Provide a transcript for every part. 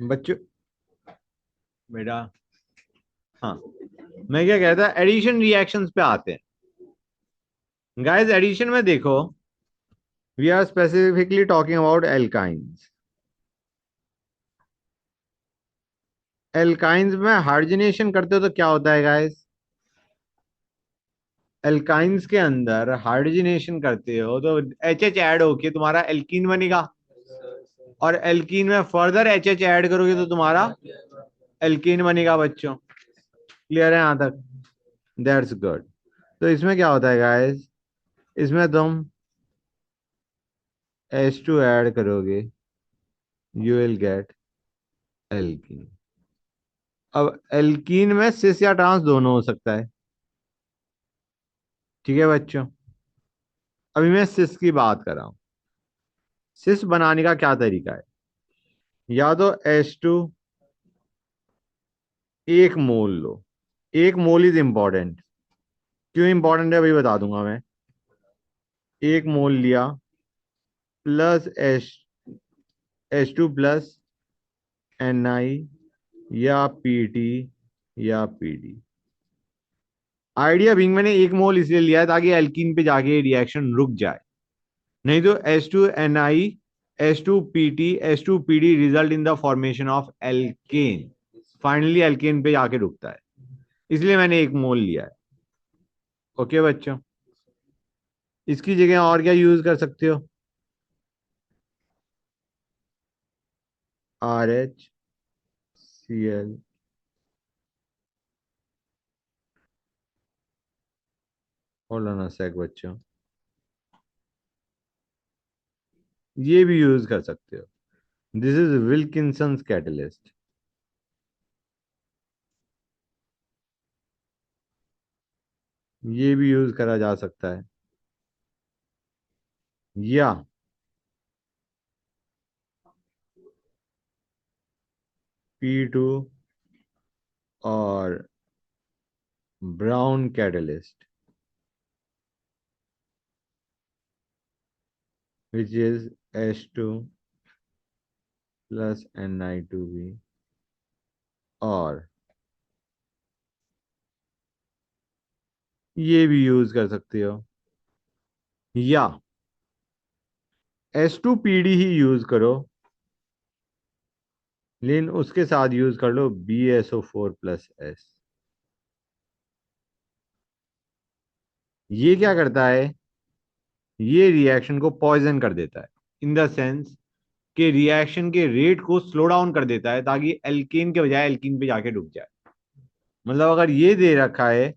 बच्चों, बेटा, हाँ, मैं क्या कहता, एडिशन रिएक्शंस पे आते हैं। गाइस, एडिशन में देखो, we are specifically talking about alkynes. Alkynes में हाइड्रोजनेशन करते हो तो क्या होता है गाइस? एल्काइंस के अंदर हाइड्रोजनेशन करते हो तो एच एच ऐड होके तुम्हारा एल्कीन बनेगा, और एल्कीन में फर्दर एच एच ऐड करोगे तो तुम्हारा एल्कीन बनेगा बच्चों। क्लियर है यहां तक? That's good. तो इसमें क्या होता है गाइस, इसमें तुम H2 ऐड करोगे, यू विल गेट एल्कीन। अब एल्कीन में सिस या ट्रांस दोनों हो सकता है। ठीक है बच्चों, अभी मैं सिस की बात कर रहा हूं। सिस बनाने का क्या तरीका है? या तो H2 एक मोल लो। एक मोल इज इंपॉर्टेंट। क्यों इंपॉर्टेंट है भाई, बता दूंगा मैं। एक मोल लिया, प्लस H2 प्लस Ni, या Pt, या Pd। आइडिया बिंग मैंने एक मोल इसलिए लिया है ताकि एल्कीन पे जाके रिएक्शन रुक जाए। नहीं तो H2Ni, H2Pt, H2Pd result in the formation of alkane. Finally alkane पे जाके रुकता है, इसलिए मैंने एक मोल लिया है। ओके बच्चों, इसकी जगह और क्या यूज कर सकते हो? RHCl। Hold on a sec बच्चों, ये भी यूज कर सकते हो। This is Wilkinson's catalyst. ये भी यूज करा जा सकता है। या P2 और brown catalyst, which is H2 plus Ni2b, और ये भी यूज कर सकते हो। या H2PD ही यूज करो, लेकिन उसके साथ यूज कर लो BSO4 प्लस S। ये क्या करता है? ये रिएक्शन को पॉइजन कर देता है, इन द सेंस कि रिएक्शन के रेट को स्लो डाउन कर देता है ताकि एल्कीन के बजाय एल्कीन पे जाके रुक जाए। मतलब अगर ये दे रखा है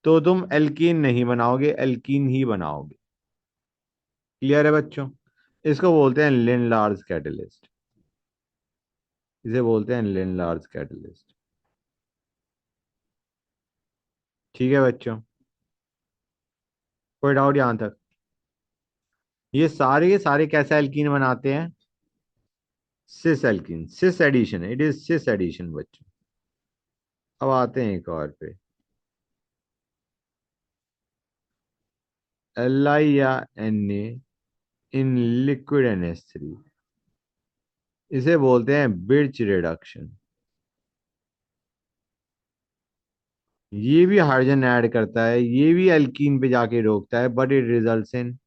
तो तुम एल्कीन नहीं बनाओगे, एल्कीन ही बनाओगे। क्लियर है बच्चों? इसको बोलते हैं लिन लार्ज कैटलिस्ट। इसे बोलते हैं लिन लार्ज कैटलिस्ट। ठीक है बच्चों, कोई डाउट यहां तक? ये सारे के सारे कैसा एल्कीन बनाते हैं? Cis alkene, cis addition, it is cis addition बच्चों। अब आते हैं एक और पे, Li या Na इन लिक्विड NH3। इसे बोलते हैं बिर्च रिडक्शन। ये भी हाइड्रोजन ऐड करता है, ये भी एल्कीन पे जाके रोकता है, but it results in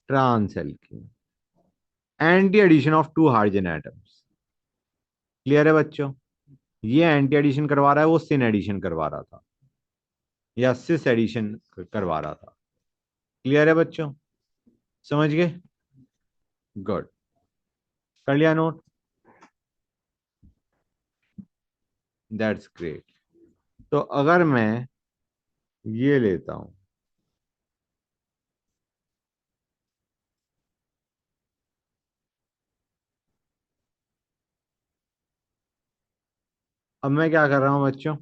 trans alkene, anti addition of two hydrogen atoms. Clear है बच्चों? ये एंटी एडिशन करवा रहा है, वो सिन एडिशन करवा रहा था, या सिस एडिशन करवा रहा था। क्लियर है बच्चों? समझ गए? गुड। कर लिया नोट? That's great. तो अगर मैं ये लेता हूं, अब मैं क्या कर रहा हूं बच्चों?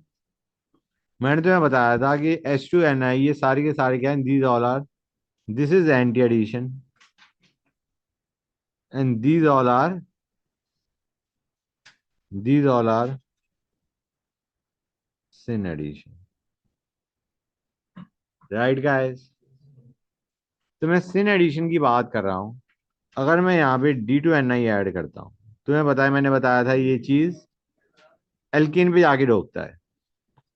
मैंने तुम्हें बताया था कि H2Ni, ये सारे के सारे क्या है, these all are, this is anti addition, and these all are sin addition। Right guys? तो मैं सिन एडिशन की बात कर रहा हूं, अगर मैं यहाँ पे D2NI ऐड करता हूँ, तुम्हें पता है मैंने बताया था ये चीज एल्कीन पे जाके रोकता है।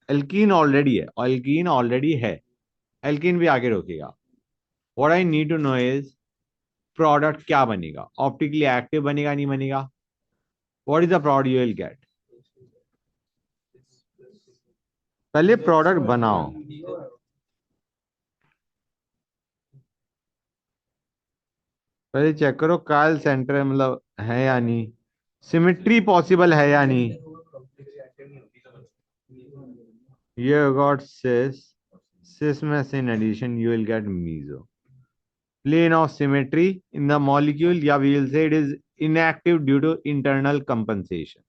एल्कीन ऑलरेडी है, एल्कीन भी आगे रोकेगा। What I need to know is product क्या बनेगा, ऑप्टिकली एक्टिव बनेगा नहीं बनेगा। What is the product you will get. पहले प्रोडक्ट बनाओ। पहले चेक करो कायल सेंटर मतलब है या नहीं, सिमेट्री पॉसिबल है या नहीं। You got cis. Cis means in addition you will get meso. Plane of symmetry in the molecule, yeah, we will say it is inactive due to internal compensation.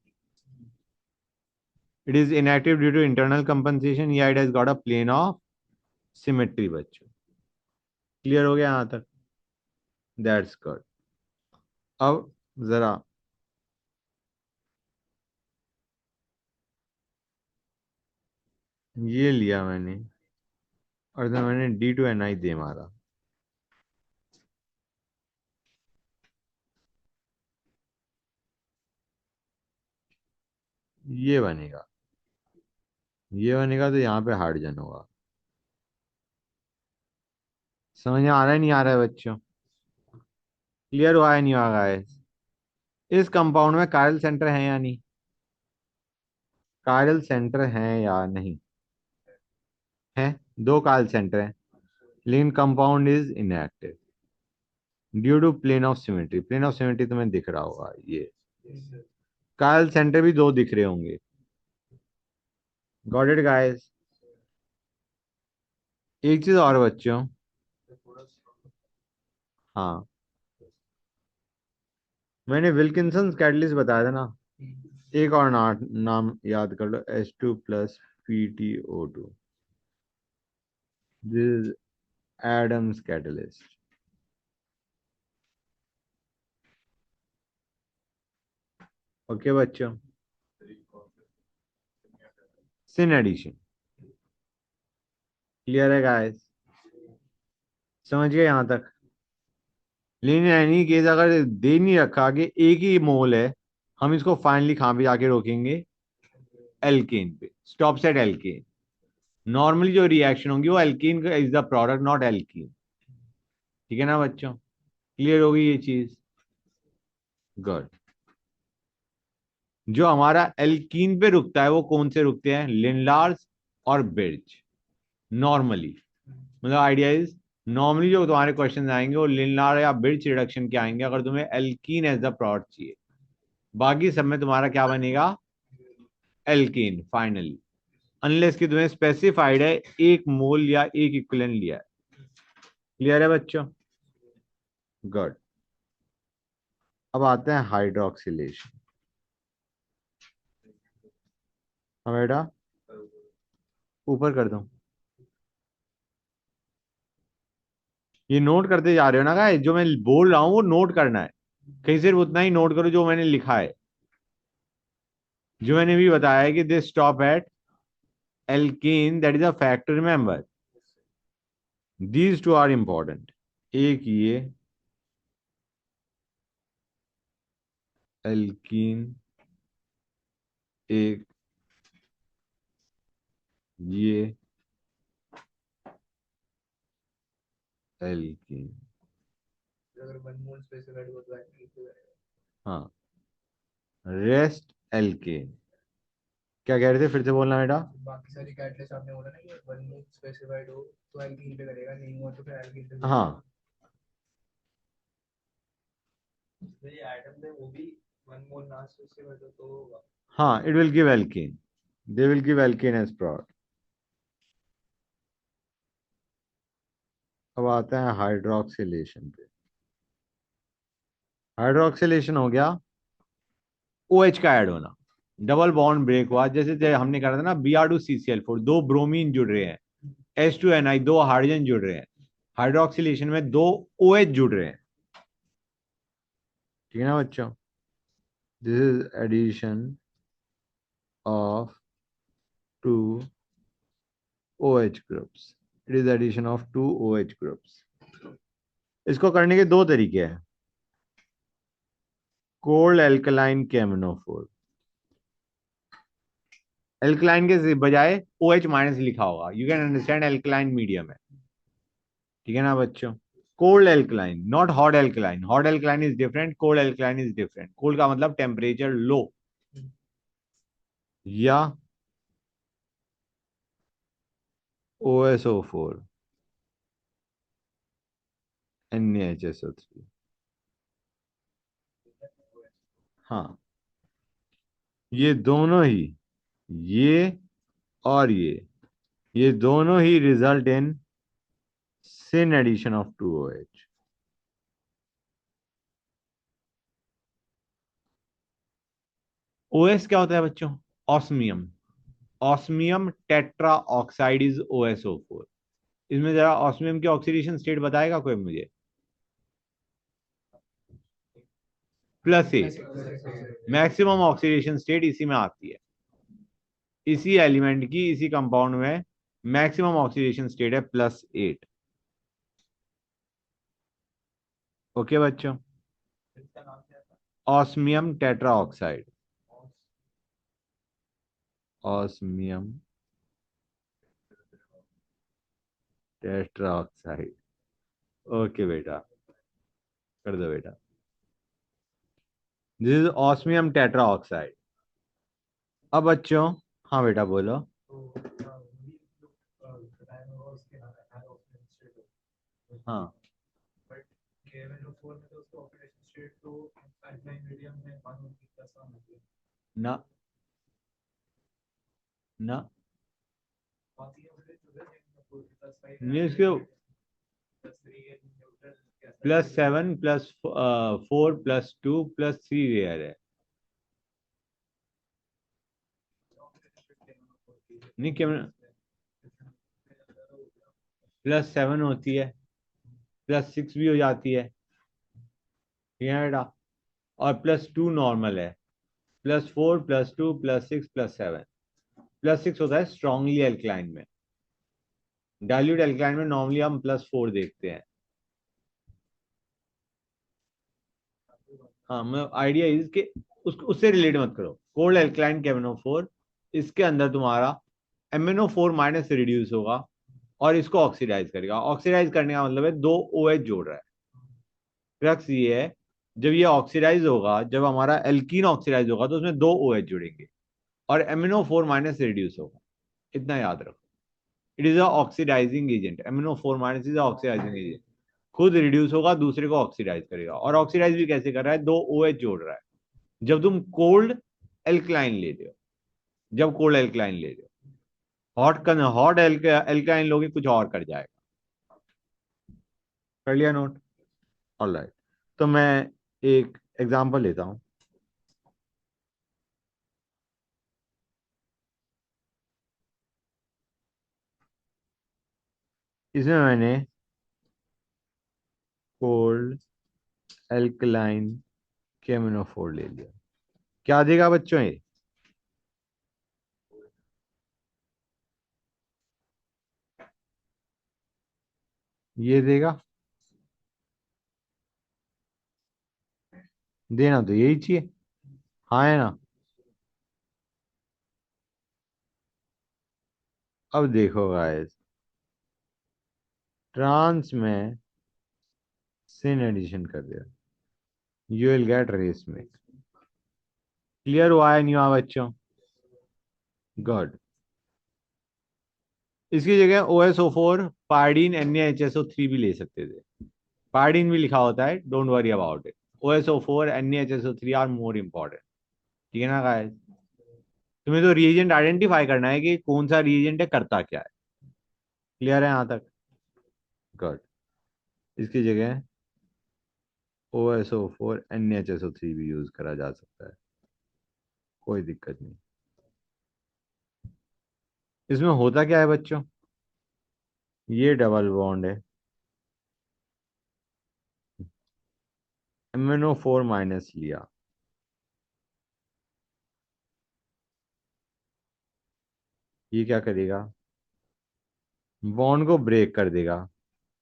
It is inactive due to internal compensation. Yeah, it has got a plane of symmetry बच्चों। Clear हो गया यहाँ तक? That's good. अब जरा ये लिया मैंने और तो मैंने D2NI दे मारा, ये बनेगा। ये बनेगा तो यहाँ पे हाइड्रोजन होगा। समझ में आ रहा है नहीं आ रहा है बच्चों? क्लियर हुआ है नहीं हुआ है? इस कंपाउंड में कायरल सेंटर है या नहीं? कायरल सेंटर है या नहीं? है। दो कायरल सेंटर है, लेकिन compound is inactive due to plane of symmetry. Plane of symmetry तुम्हें दिख रहा होगा, ये कायरल सेंटर भी दो दिख रहे होंगे। Got it guys? एक चीज और बच्चों, हाँ, मैंने विल्किंसन कैटलिस्ट बताया था ना, एक और नाम याद कर लो, H2 + PtO2। This is Adams catalyst. Okay बच्चों, सिन एडिशन क्लियर है गाइस? समझ गए यहां तक? लेकिन एनी केस अगर दे नहीं रखा कि एक ही मोल है, हम इसको फाइनली कहां पे जाके रोकेंगे? एल्केन पे, स्टॉप सेट एल्केन। नॉर्मली जो रिएक्शन होगी वो एल्कीन का is the product, not alkene. ठीक है ना बच्चों? क्लियर होगी ये चीज? गुड। जो हमारा एल्कीन पे रुकता है वो कौन से रुकते हैं? लिंडार्स और बिर्च। नॉर्मली मतलब आइडिया इज, नॉर्मली जो तुम्हारे क्वेश्चन आएंगे वो लिनलार या बिर्च रिडक्शन के आएंगे अगर तुम्हें एल्कीन एज द प्रोडक्ट चाहिए। बाकी सब में तुम्हारा क्या बनेगा? एल्कीन फाइनली, अनलेस कि तुम्हें स्पेसिफाइड है एक मोल या एक इक्विवेलेंट लिया है। क्लियर है बच्चों? गुड। अब आते हैं हाइड्रोक्सिलेशन। हाँ बेटा, ऊपर कर दो। ये नोट करते जा रहे हो ना गाइस, जो मैं बोल रहा हूं वो नोट करना है। कहीं सिर्फ उतना ही नोट करो जो मैंने लिखा है, जो मैंने भी बताया है कि this stop at alkene that is a fact remember. These two are important. एक ये एल्कीन, एक ये एल्कीन। अगर वन मोल स्पेसिफाइड हो तो एल्कीन पे करेगा। हाँ, रेस्ट एल्केन। क्या कह रहे थे, फिर से बोलना बेटा। बाकी सारी कैटलिस्ट आपने बोला ना कि वन मोल स्पेसिफाइड हो तो एल्कीन पे करेगा, नहीं हुआ तो फिर एल्कीन पे। हाँ, ये एटम में वो भी वन मोल ना स्पेसिफाइड हो तो होगा। हाँ, it will give alkane, they will give alkane as product. अब आता है हाइड्रोक्सिलेशन पे। हाइड्रोक्सिलेशन हो गया OH का ऐड होना, डबल बॉन्ड ब्रेक हुआ, जैसे हमने कहा था ना Br2CCl4, दो ब्रोमीन जुड़ रहे हैं, H2Ni, दो हाइड्रोजन जुड़ रहे हैं, हाइड्रोक्सिलेशन में दो OH जुड़ रहे हैं। ठीक है ना बच्चों? This is addition of two OH groups. It is addition of two OH groups. इसको करने के दो तरीके हैं। Cold alkaline KMnO4। एल्कलाइन के बजाय OH माइनस लिखा होगा, you can understand alkaline medium है। ठीक है ना बच्चों? Cold alkaline, not hot alkaline. Hot alkaline is different, cold alkaline is different. Cold का मतलब टेम्परेचर लो, या OSO4 NaHSO3। हाँ, ये दोनों ही, ये और ये दोनों ही result in syn addition of 2OH। OS क्या होता है बच्चों? Osmium. Osmium tetra oxide is OSO4। इसमें जरा ऑस्मियम की ऑक्सीडेशन स्टेट बताएगा कोई मुझे? +8। मैक्सिमम ऑक्सीडेशन स्टेट इसी में आती है, इसी एलिमेंट की, इसी कंपाउंड में मैक्सिमम ऑक्सीडेशन स्टेट है +8। ओके बच्चों? Osmium tetra oxide. Osmium tetra oxide. Okay बेटा, कर दो बेटा। This is osmium tetra oxide. अब बच्चों, हाँ बेटा बोलो। हाँ, ना ना, नहीं उसके +7 +4 +2 +3 रेयर है। नहीं क्या, +7 होती है, +6 भी हो जाती है। ठीक है बेटा? और +2 नॉर्मल है। +4 +2 +6 +7। +6 होता है स्ट्रांगली एल्कलाइन में। डाइल्यूट एल्कलाइन में नॉर्मली हम +4 देखते हैं। हाँ, मतलब आइडिया इज कि उससे रिलेट मत करो। कोल्ड एल्कलाइन KMnO4, इसके अंदर तुम्हारा MnO4 माइनस से रिड्यूस होगा और इसको ऑक्सीडाइज करेगा। ऑक्सीडाइज करने का मतलब है दो OH जोड़ रहा है। क्रक्स ये है, जब ये ऑक्सीडाइज होगा, जब हमारा एल्कीन ऑक्सीडाइज होगा तो उसमें दो OH जुड़ेंगे और MnO4 माइनस से रिड्यूस होगा। इतना याद रखो। It is a oxidising agent. MnO4 minus is oxidising agent. खुद रिड्यूस होगा, दूसरे को ऑक्सीडाइज करेगा। और ऑक्सीडाइज भी कैसे कर रहा है? दो OH जोड़ रहा है। जब तुम कोल्ड एल्कलाइन ले रहे हो, जब कोल्ड एल्कलाइन ले रहे हो, हॉट एल्कलाइन लोगे कुछ और कर जाएगा। कर लिया नोट? ऑलराइट। तो मैं एक एग्जांपल लेता हूं। इसमें मैंने कोल्ड एल्कलाइन KMnO4 ले लिया। क्या देगा बच्चों ये देगा? देना तो यही चाहिए। हाँ है ना? अब देखो गाइस, ट्रांस में सिन एडिशन कर दिया, यू विल गेट रेस में। क्लियर हुआ है नहीं हुआ बच्चों? गुड। इसकी जगह OSO4 पायडीन NaHSO3 भी ले सकते थे। पायडीन भी लिखा होता है, don't worry about it. OSO4 NaHSO3 are more important. ठीक है ना गाइस? तुम्हें तो रिएजेंट आइडेंटिफाई करना है कि कौन सा रिएजेंट है, करता क्या है। क्लियर है यहाँ तक? गुड। इसकी जगह OSO4 NaHSO3 भी यूज करा जा सकता है, कोई दिक्कत नहीं। इसमें होता क्या है बच्चों? ये डबल बॉन्ड है, MnO4 माइनस लिया, ये क्या करेगा? बॉन्ड को ब्रेक कर देगा,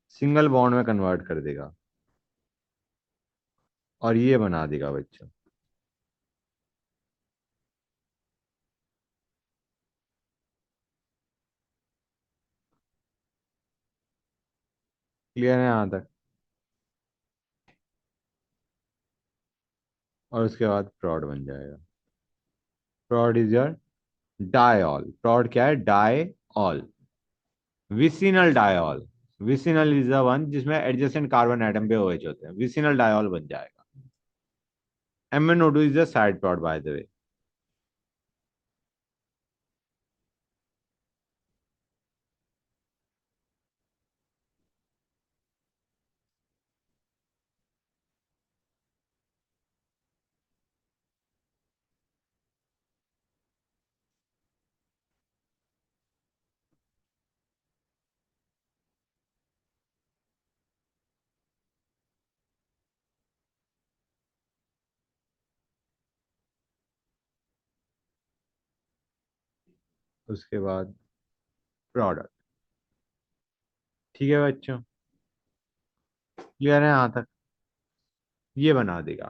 सिंगल बॉन्ड में कन्वर्ट कर देगा और ये बना देगा बच्चों क्लियर है यहाँ तक? और उसके बाद प्रॉड बन जाएगा। प्रॉड इज योर डायऑल। प्रॉड क्या है? Diol. Vicinal diol. Vicinal is the one जिसमें एडजेसेंट कार्बन एटम पे OH होते हैं, विसिनल डायऑल बन जाएगा। MnO2 is the side prod by the way. उसके बाद प्रोडक्ट। ठीक है बच्चों, क्लियर है यहाँ तक? ये बना देगा।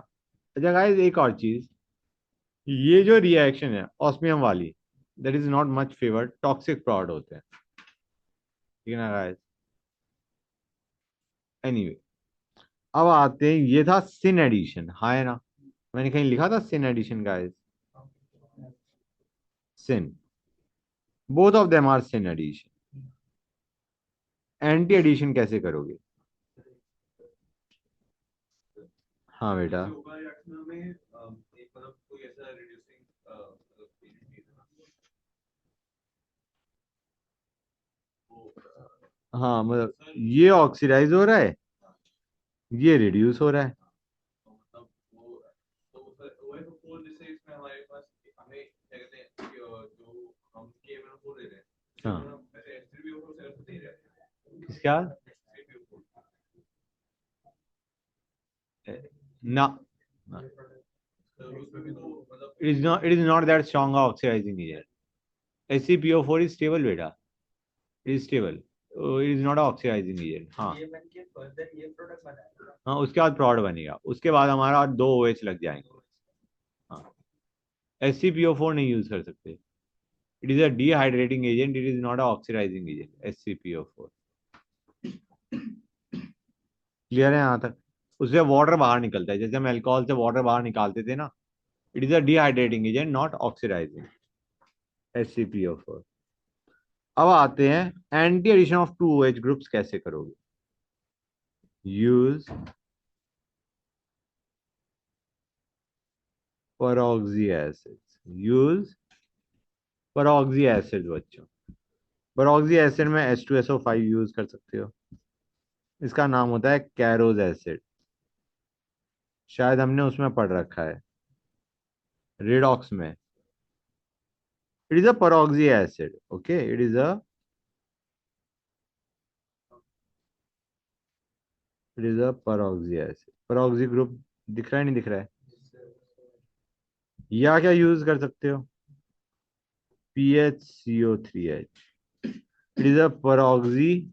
अच्छा गाइस, एक और चीज, ये जो रिएक्शन है ऑस्मियम वाली, that is not much favoured, toxic prod होते हैं। ठीक है ना गाइस? एनीवे, अब आते हैं, ये था सिन एडिशन, हाँ है ना? मैंने कहीं लिखा था syn addition guys? Syn, both of them are syn addition. Anti addition कैसे करोगे? हाँ बेटा। हाँ मतलब ये ऑक्सीडाइज हो रहा है, ये रिड्यूस हो रहा है। हाँ, किसका? ना, it is not that strong oxidizing agent. HCPO4 is stable बेटा, it is stable, it is not a oxidizing agent। हाँ, हाँ उसके बाद प्रॉड बनेगा, उसके बाद हमारा दो OH लग जाएंगे। हाँ, HCPO4 नहीं यूज कर सकते, it is a dehydrating agent, it is not a oxidising agent HCPO4। Clear है यहाँ तक? उससे वाटर बाहर निकलता है, जैसे हम अल्कोहल से वाटर बाहर निकालते थे ना, it is a dehydrating agent, not oxidizing HCPO4। अब आते हैं anti addition of two OH groups कैसे करोगे? Use peroxy acid. Use peroxy acid बच्चों। परऑक्सी एसिड में H2SO5 यूज कर सकते हो। इसका नाम होता है कैरोज एसिड, शायद हमने उसमें पढ़ रखा है, रिडॉक्स में। It is a परऑक्सी acid, okay, it is a परऑक्सी acid. परऑक्सी group दिख रहा है, नहीं दिख रहा है? या क्या यूज कर सकते हो? PHCO3H। It is a परऑक्सी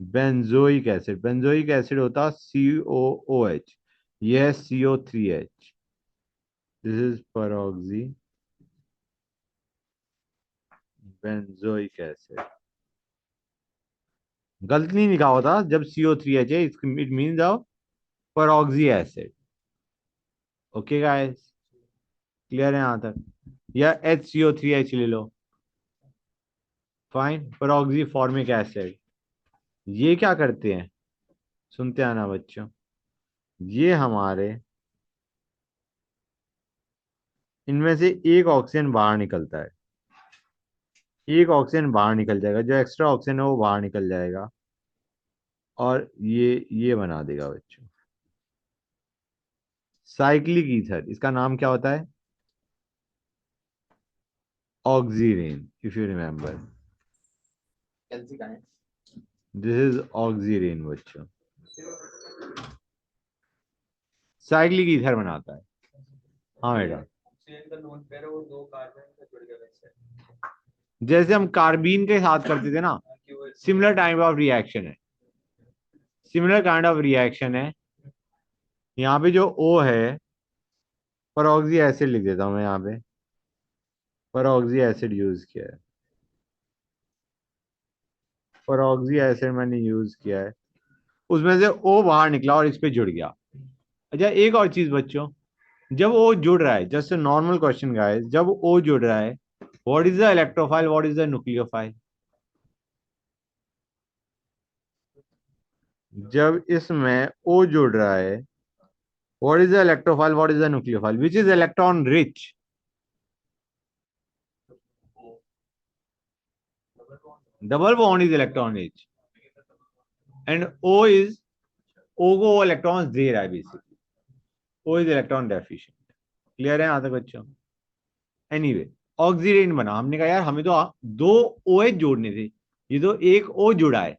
benzoic acid. Benzoic acid होता COOH, यह CO3H। This is परऑक्सी benzoic acid. गलत नहीं लिखा होता, जब CO3H है it means of परऑक्सी acid. Okay guys, clear है यहाँ तक? या HCO3H ले लो, फाइन, परऑक्सी फॉर्मिक एसिड। ये क्या करते हैं, सुनते आना बच्चों, ये हमारे, इनमें से एक ऑक्सीजन बाहर निकलता है, एक ऑक्सीजन बाहर निकल जाएगा, जो एक्स्ट्रा ऑक्सीजन है वो बाहर निकल जाएगा, और ये बना देगा बच्चों साइक्लिक ईथर। इसका नाम क्या होता है? Oxirane, if you remember, this is oxirane बच्चों, साइक्लिक ईथर बनाता है। हाँ बेटा, जैसे हम कार्बीन के साथ करते थे ना, सिमिलर टाइप ऑफ रिएक्शन है, सिमिलर काइंड ऑफ रिएक्शन है। यहाँ पे जो O है, परऑक्सी एसिड लिख देता हूँ मैं यहाँ पे, परऑक्सी एसिड यूज किया है, परऑक्सी एसिड मैंने यूज किया है। उसमें से O बाहर निकला और इस पे जुड़ गया। अच्छा एक और चीज बच्चों, जब O जुड़ रहा है, जस्ट नॉर्मल क्वेश्चन गाइस, जब O जुड़ रहा है, what is the electrophile, what is the nucleophile? जब इसमें O जुड़ रहा है, what is the electrophile, what is the nucleophile, which is electron rich? Double bond is electron rich, and O is, O को वो इलेक्ट्रॉन्स दे रहा है basically, O is electron deficient. Clear है यहाँ तक बच्चों? एनीवे, ऑक्सीडेंट बना, हमने कहा यार हमें तो दो OH जोड़ने थे, ये तो एक O जुड़ा है।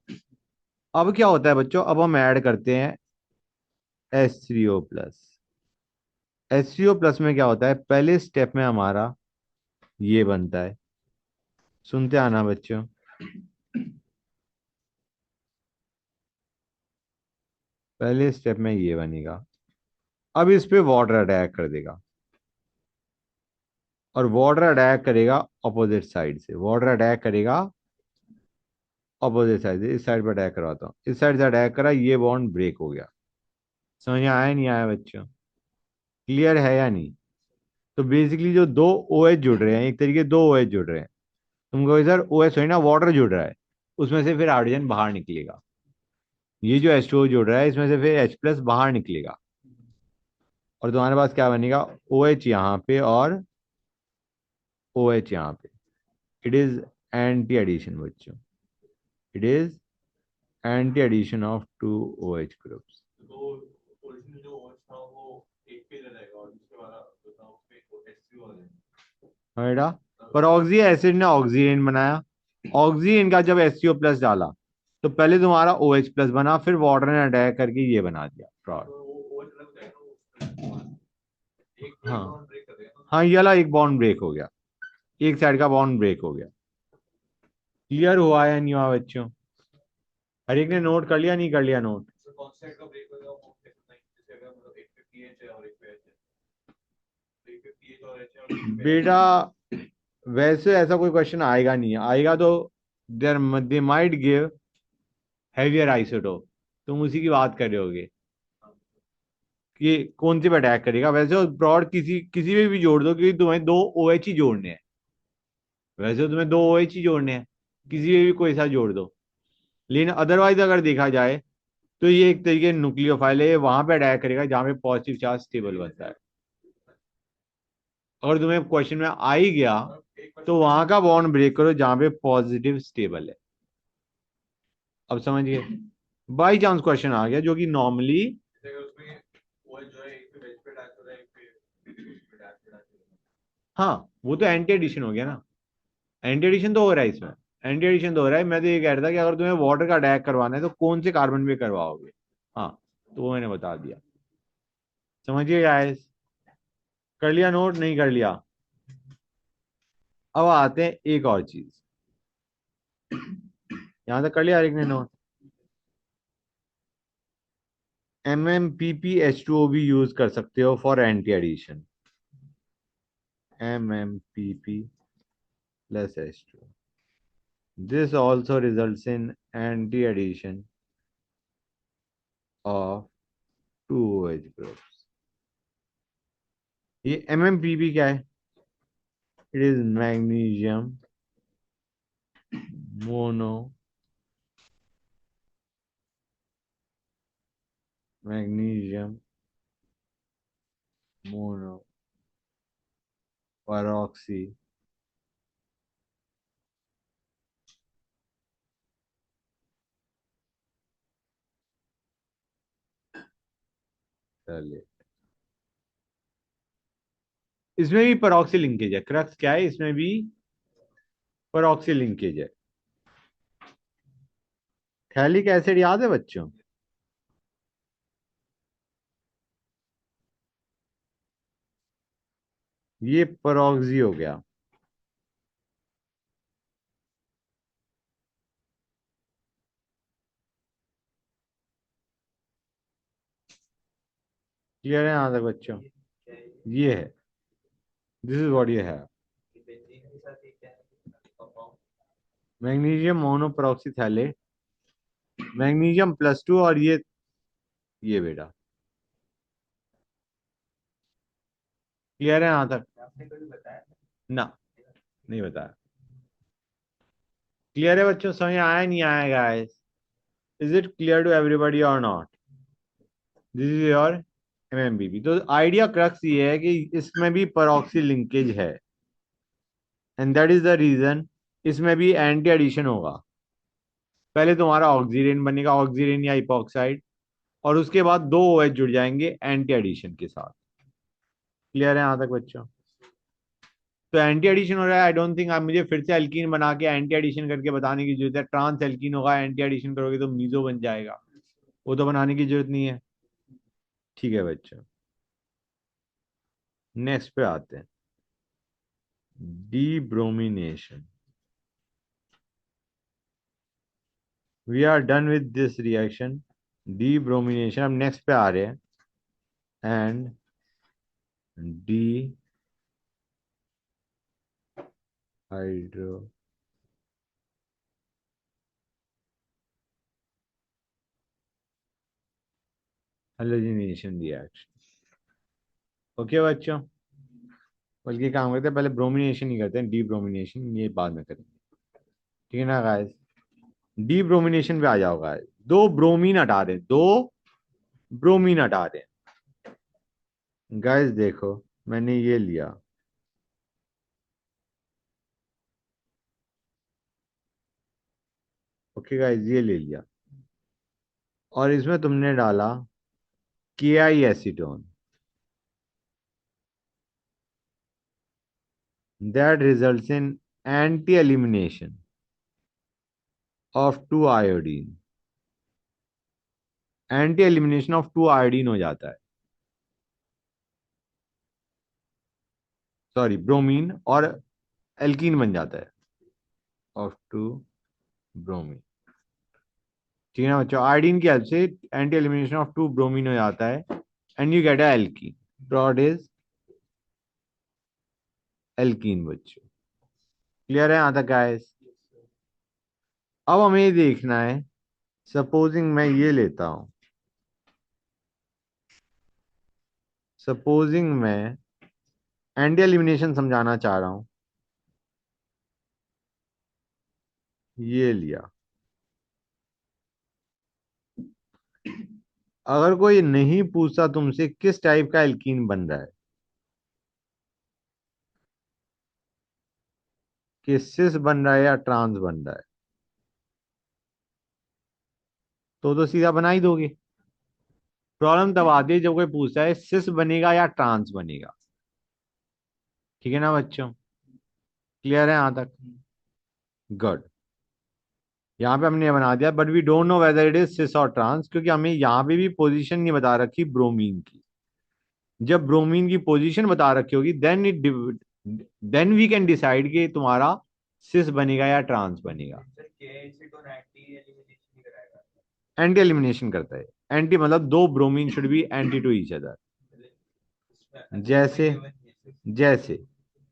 अब क्या होता है बच्चों, अब हम ऐड करते हैं H3O प्लस। H3O प्लस में क्या होता है, पहले स्टेप में हमारा ये बनता है, सुनते आना बच्चों, पहले स्टेप में ये बनेगा। अब इस पे वाटर अटैक कर देगा, और वाटर अटैक करेगा अपोजिट साइड से, वाटर अटैक करेगा अपोजिट साइड से। इस साइड पर अटैक करवाता हूँ, इस साइड से अटैक करा, ये बॉन्ड ब्रेक हो गया। समझ में आया नहीं आया बच्चों? क्लियर है या नहीं? तो बेसिकली जो दो OH जुड़ रहे हैं, एक तरीके दो OH जुड़ रहे हैं, तुमको इधर OH है ना, वाटर जुड़ रहा है, उसमें से फिर हाइड्रोजन बाहर निकलेगा। ये जो H2O जुड़ रहा है, इसमें से फिर H प्लस बाहर निकलेगा, और तुम्हारे पास क्या बनेगा, OH यहाँ पे और OH यहाँ पे। इट इज एंटी एडिशन बच्चों, it is anti addition of two OH groups. तो ओरिजिनल जो OH था वो एक पे रहेगा और दूसरे वाला जो था उसपे H3O आ जाएगा। बेटा, पर ऑक्सी एसिड ने ऑक्सीजन बनाया, ऑक्सीजन का जब HCO प्लस डाला, तो पहले तुम्हारा OH प्लस बना, फिर वाटर ने अटैक करके ये बना दिया फ्रॉड। तो वो OH अलग हो जाएगा, वो एक हाँ, बॉन्ड ब्रेक कर देगा ना। हाँ ये वाला एक बॉन्ड ब्रेक हो गया, एक साइड का बॉन्ड ब्रेक हो गया। क्लियर हुआ या नहीं हुआ बच्चों? हर एक ने नोट कर लिया, नहीं कर लिया नोट? तो कौन सा साइड का ब्रेक होगा वो कैसे नहीं, जैसे अगर मतलब एक पे पीएच है और एक पे एच है, तो एक पे पीएच और एच है और दूसरे पे एच है। बेटा वैसे ऐसा कोई क्वेश्चन आएगा नहीं, आएगा तो there they might give heavier isotope, तुम उसी की बात कर रहे होगे कि कौन सी पे अटैक करेगा। वैसे तो ब्रॉड किसी किसी में भी जोड़ दो, क्योंकि तुम्हें दो OH ही जोड़ने हैं, वैसे तो तुम्हें दो OH ही जोड़ने हैं, किसी में भी कोई सा जोड़ दो। लेकिन अदरवाइज अगर देखा जाए, तो ये एक तरीके न्यूक्लियोफाइल है, वहां पे अटैक करेगा जहां पे पॉजिटिव चार्ज स्टेबल बनता है। अगर तुम्हें क्वेश्चन में आ ही गया, तो वहां का बॉन्ड ब्रेक करो जहां पे पॉजिटिव स्टेबल है। अब समझ गए? बाई चांस क्वेश्चन आ गया, जो कि नॉर्मली, जैसे अगर उसमें OH जो है एक पे बेंच पे अटैच हो रहा है, एक पे अटैच हो रहा है। हाँ वो तो एंटी एडिशन हो गया ना, एंटी एडिशन तो हो रहा है इसमें, एंटी एडिशन तो हो रहा है। मैं तो ये कह रहा था कि अगर तुम्हें वाटर का अटैक करवाना है, तो कौन से कार्बन पे करवाओगे? हाँ, तो वो मैंने बता दिया। समझिए गाइस, कर लिया नोट, नहीं कर लिया? अब आते हैं एक और चीज, यहां तक कर लिया हर एक ने नोट? MMPPH2O भी यूज कर सकते हो for anti addition, MMPP plus H2O, this also results in anti addition of two OH groups। ये MMPP क्या है? It is magnesium mono, magnesium mono परऑक्सी sulphate. इसमें भी परऑक्सी लिंकेज है, क्रक्स क्या है, इसमें भी परऑक्सी लिंकेज है। थैलिक एसिड याद है बच्चों? ये परऑक्सी हो गया। क्लियर है यहाँ तक बच्चों? ये है, दिस इज व्हाट ये है, बेंजीन के साथ ये क्या है compound? Magnesium mono परऑक्सी phthalate. Magnesium +2 और ये बेटा क्लियर है यहां तक? आपने कभी बताया? ना, नहीं बताया। क्लियर है बच्चों, समझ आया नहीं आया guys? Is it clear to everybody और not? This is your M M B B. तो आइडिया क्रक्स ये है कि इसमें भी परऑक्सी लिंकेज है, and that is the reason इसमें भी एंटी एडिशन होगा। पहले तुम्हारा ऑक्सीजन बनेगा, ऑक्सीजन या इपॉक्साइड, और उसके बाद दो OH जुड़ जाएंगे एंटी एडिशन के साथ। क्लियर है यहां तक बच्चों? तो एंटी एडिशन हो रहा है, आई डोंट थिंक आप मुझे फिर से एल्कीन बना के एंटी एडिशन करके बताने की जरूरत है। ट्रांस एल्कीन होगा, एंटी एडिशन करोगे तो मीजो बन जाएगा, वो तो बनाने की जरूरत नहीं है। ठीक है बच्चों, नेक्स्ट पे आते हैं, debromination. We are done with this reaction, debromination. अब नेक्स्ट पे आ रहे हैं, and dehydrohalogenation reaction. Okay बच्चों, बल्कि काम करते हैं, पहले ब्रोमिनेशन ही करते हैं, डीब्रोमिनेशन ये बाद में करेंगे। ठीक है ना गाइस? डीब्रोमिनेशन पे आ जाओ गाइस। दो ब्रोमीन हटा दें, दो ब्रोमीन हटा दें। गाइस देखो, मैंने ये लिया, ओके गाइस, ये ले लिया, और इसमें तुमने डाला KI acetone. That results in anti elimination of 2 iodine. Anti elimination of 2 iodine हो जाता है, सॉरी ब्रोमीन, और एल्कीन बन जाता है ऑफ 2 ब्रोमीन। ठीक है ना बच्चों? आयोडीन की हेल्प से एंटी एलिमिनेशन ऑफ 2 ब्रोमीन हो जाता है, and you get a alkene. Prod is alkene बच्चों। क्लियर है यहां तक गाइस? अब हमें ये देखना है, सपोजिंग मैं ये लेता हूं, सपोजिंग मैं एंटी एलिमिनेशन समझाना चाह रहा हूं, ये लिया। अगर कोई नहीं पूछता तुमसे किस टाइप का एल्कीन बन रहा है, कि सिस बन रहा है या ट्रांस बन रहा है, तो सीधा बना ही दोगे। प्रॉब्लम तब आती है जब कोई पूछता है सिस बनेगा या ट्रांस बनेगा। ठीक है ना बच्चों? क्लियर है यहां तक? गुड। यहाँ पे हमने ये बना दिया, but we don't know whether it is cis और ट्रांस, क्योंकि हमें यहाँ पे भी पोजीशन नहीं बता रखी ब्रोमीन की। जब ब्रोमीन की पोजीशन बता रखी होगी, देन वी कैन डिसाइड कि तुम्हारा सिस बनेगा या ट्रांस बनेगा। सर के तो एंटी एलिमिनेशन ही कराएगा। एंटी एलिमिनेशन करता है। एंटी मतलब दो bromine should be anti to each other. इसमें अच्छा कोई जैसे given नहीं है, सिर्फ जैसे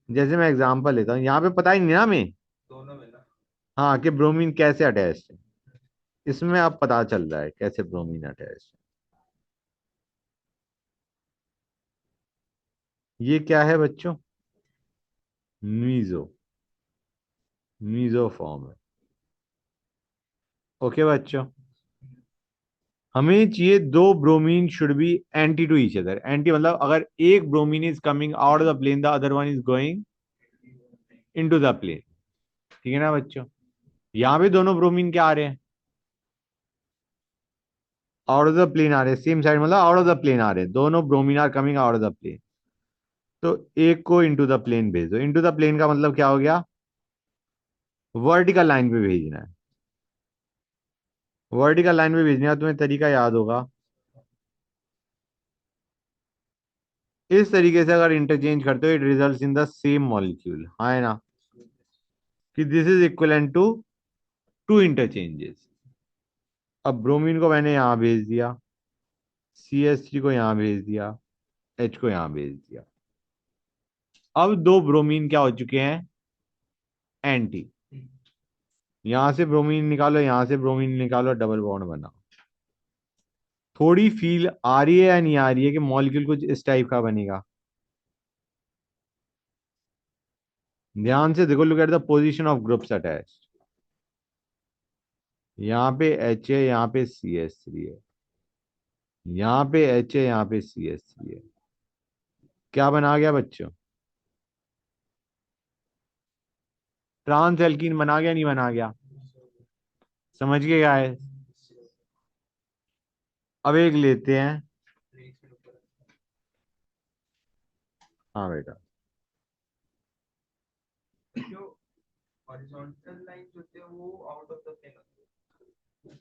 जैसे मैं एग्जांपल लेता हूँ, यहाँ पे पता ही नहीं ना हमें, दोनों में ना। हाँ, कि ब्रोमीन कैसे अटैच है। इसमें अब पता चल रहा है कैसे ब्रोमीन अटैच है। ये क्या है बच्चों? मीजो, मीजो फॉर्म है। ओके बच्चों, हमें चाहिए दो bromine should be anti to each other. Anti मतलब अगर एक bromine is coming out of the plane, the other one is going into the plane. ठीक है ना बच्चों? यहाँ पे दोनों ब्रोमीन क्या आ रहे हैं? आउट ऑफ द प्लेन आ रहे हैं, सेम साइड, मतलब आउट ऑफ द प्लेन आ रहे हैं, दोनों bromine are coming out of the plane. तो एक को इनटू द प्लेन भेज दो। इनटू द प्लेन का मतलब क्या हो गया? वर्टिकल लाइन पे भेजना है। वर्टिकल लाइन पे भेजने का तुम्हें तरीका याद होगा, इस तरीके से अगर इंटरचेंज करते हो, it results in the same molecule, हाँ है ना? कि this is equivalent to two interchanges. अब ब्रोमीन को मैंने यहां भेज दिया, CH3 को यहां भेज दिया, H को यहां भेज दिया। अब दो ब्रोमीन क्या हो चुके हैं? एंटी। यहां से ब्रोमीन निकालो, यहां से ब्रोमीन निकालो, डबल बॉन्ड बनाओ। थोड़ी फील आ रही है या नहीं आ रही है कि मॉलिक्यूल कुछ इस टाइप का बनेगा? ध्यान से देखो, look at the position of groups attach. यहाँ पे एच है, यहाँ पे सी एस थ्री है, यहाँ पे एच है, यहाँ पे सी एस थ्री है। क्या बना गया बच्चों? ट्रांस एल्कीन बना गया, नहीं बना गया? समझ के क्या है? अब एक लेते हैं। हाँ बेटा। जो हॉरिजॉन्टल लाइन होते हैं वो आउट ऑफ द प्लेन होते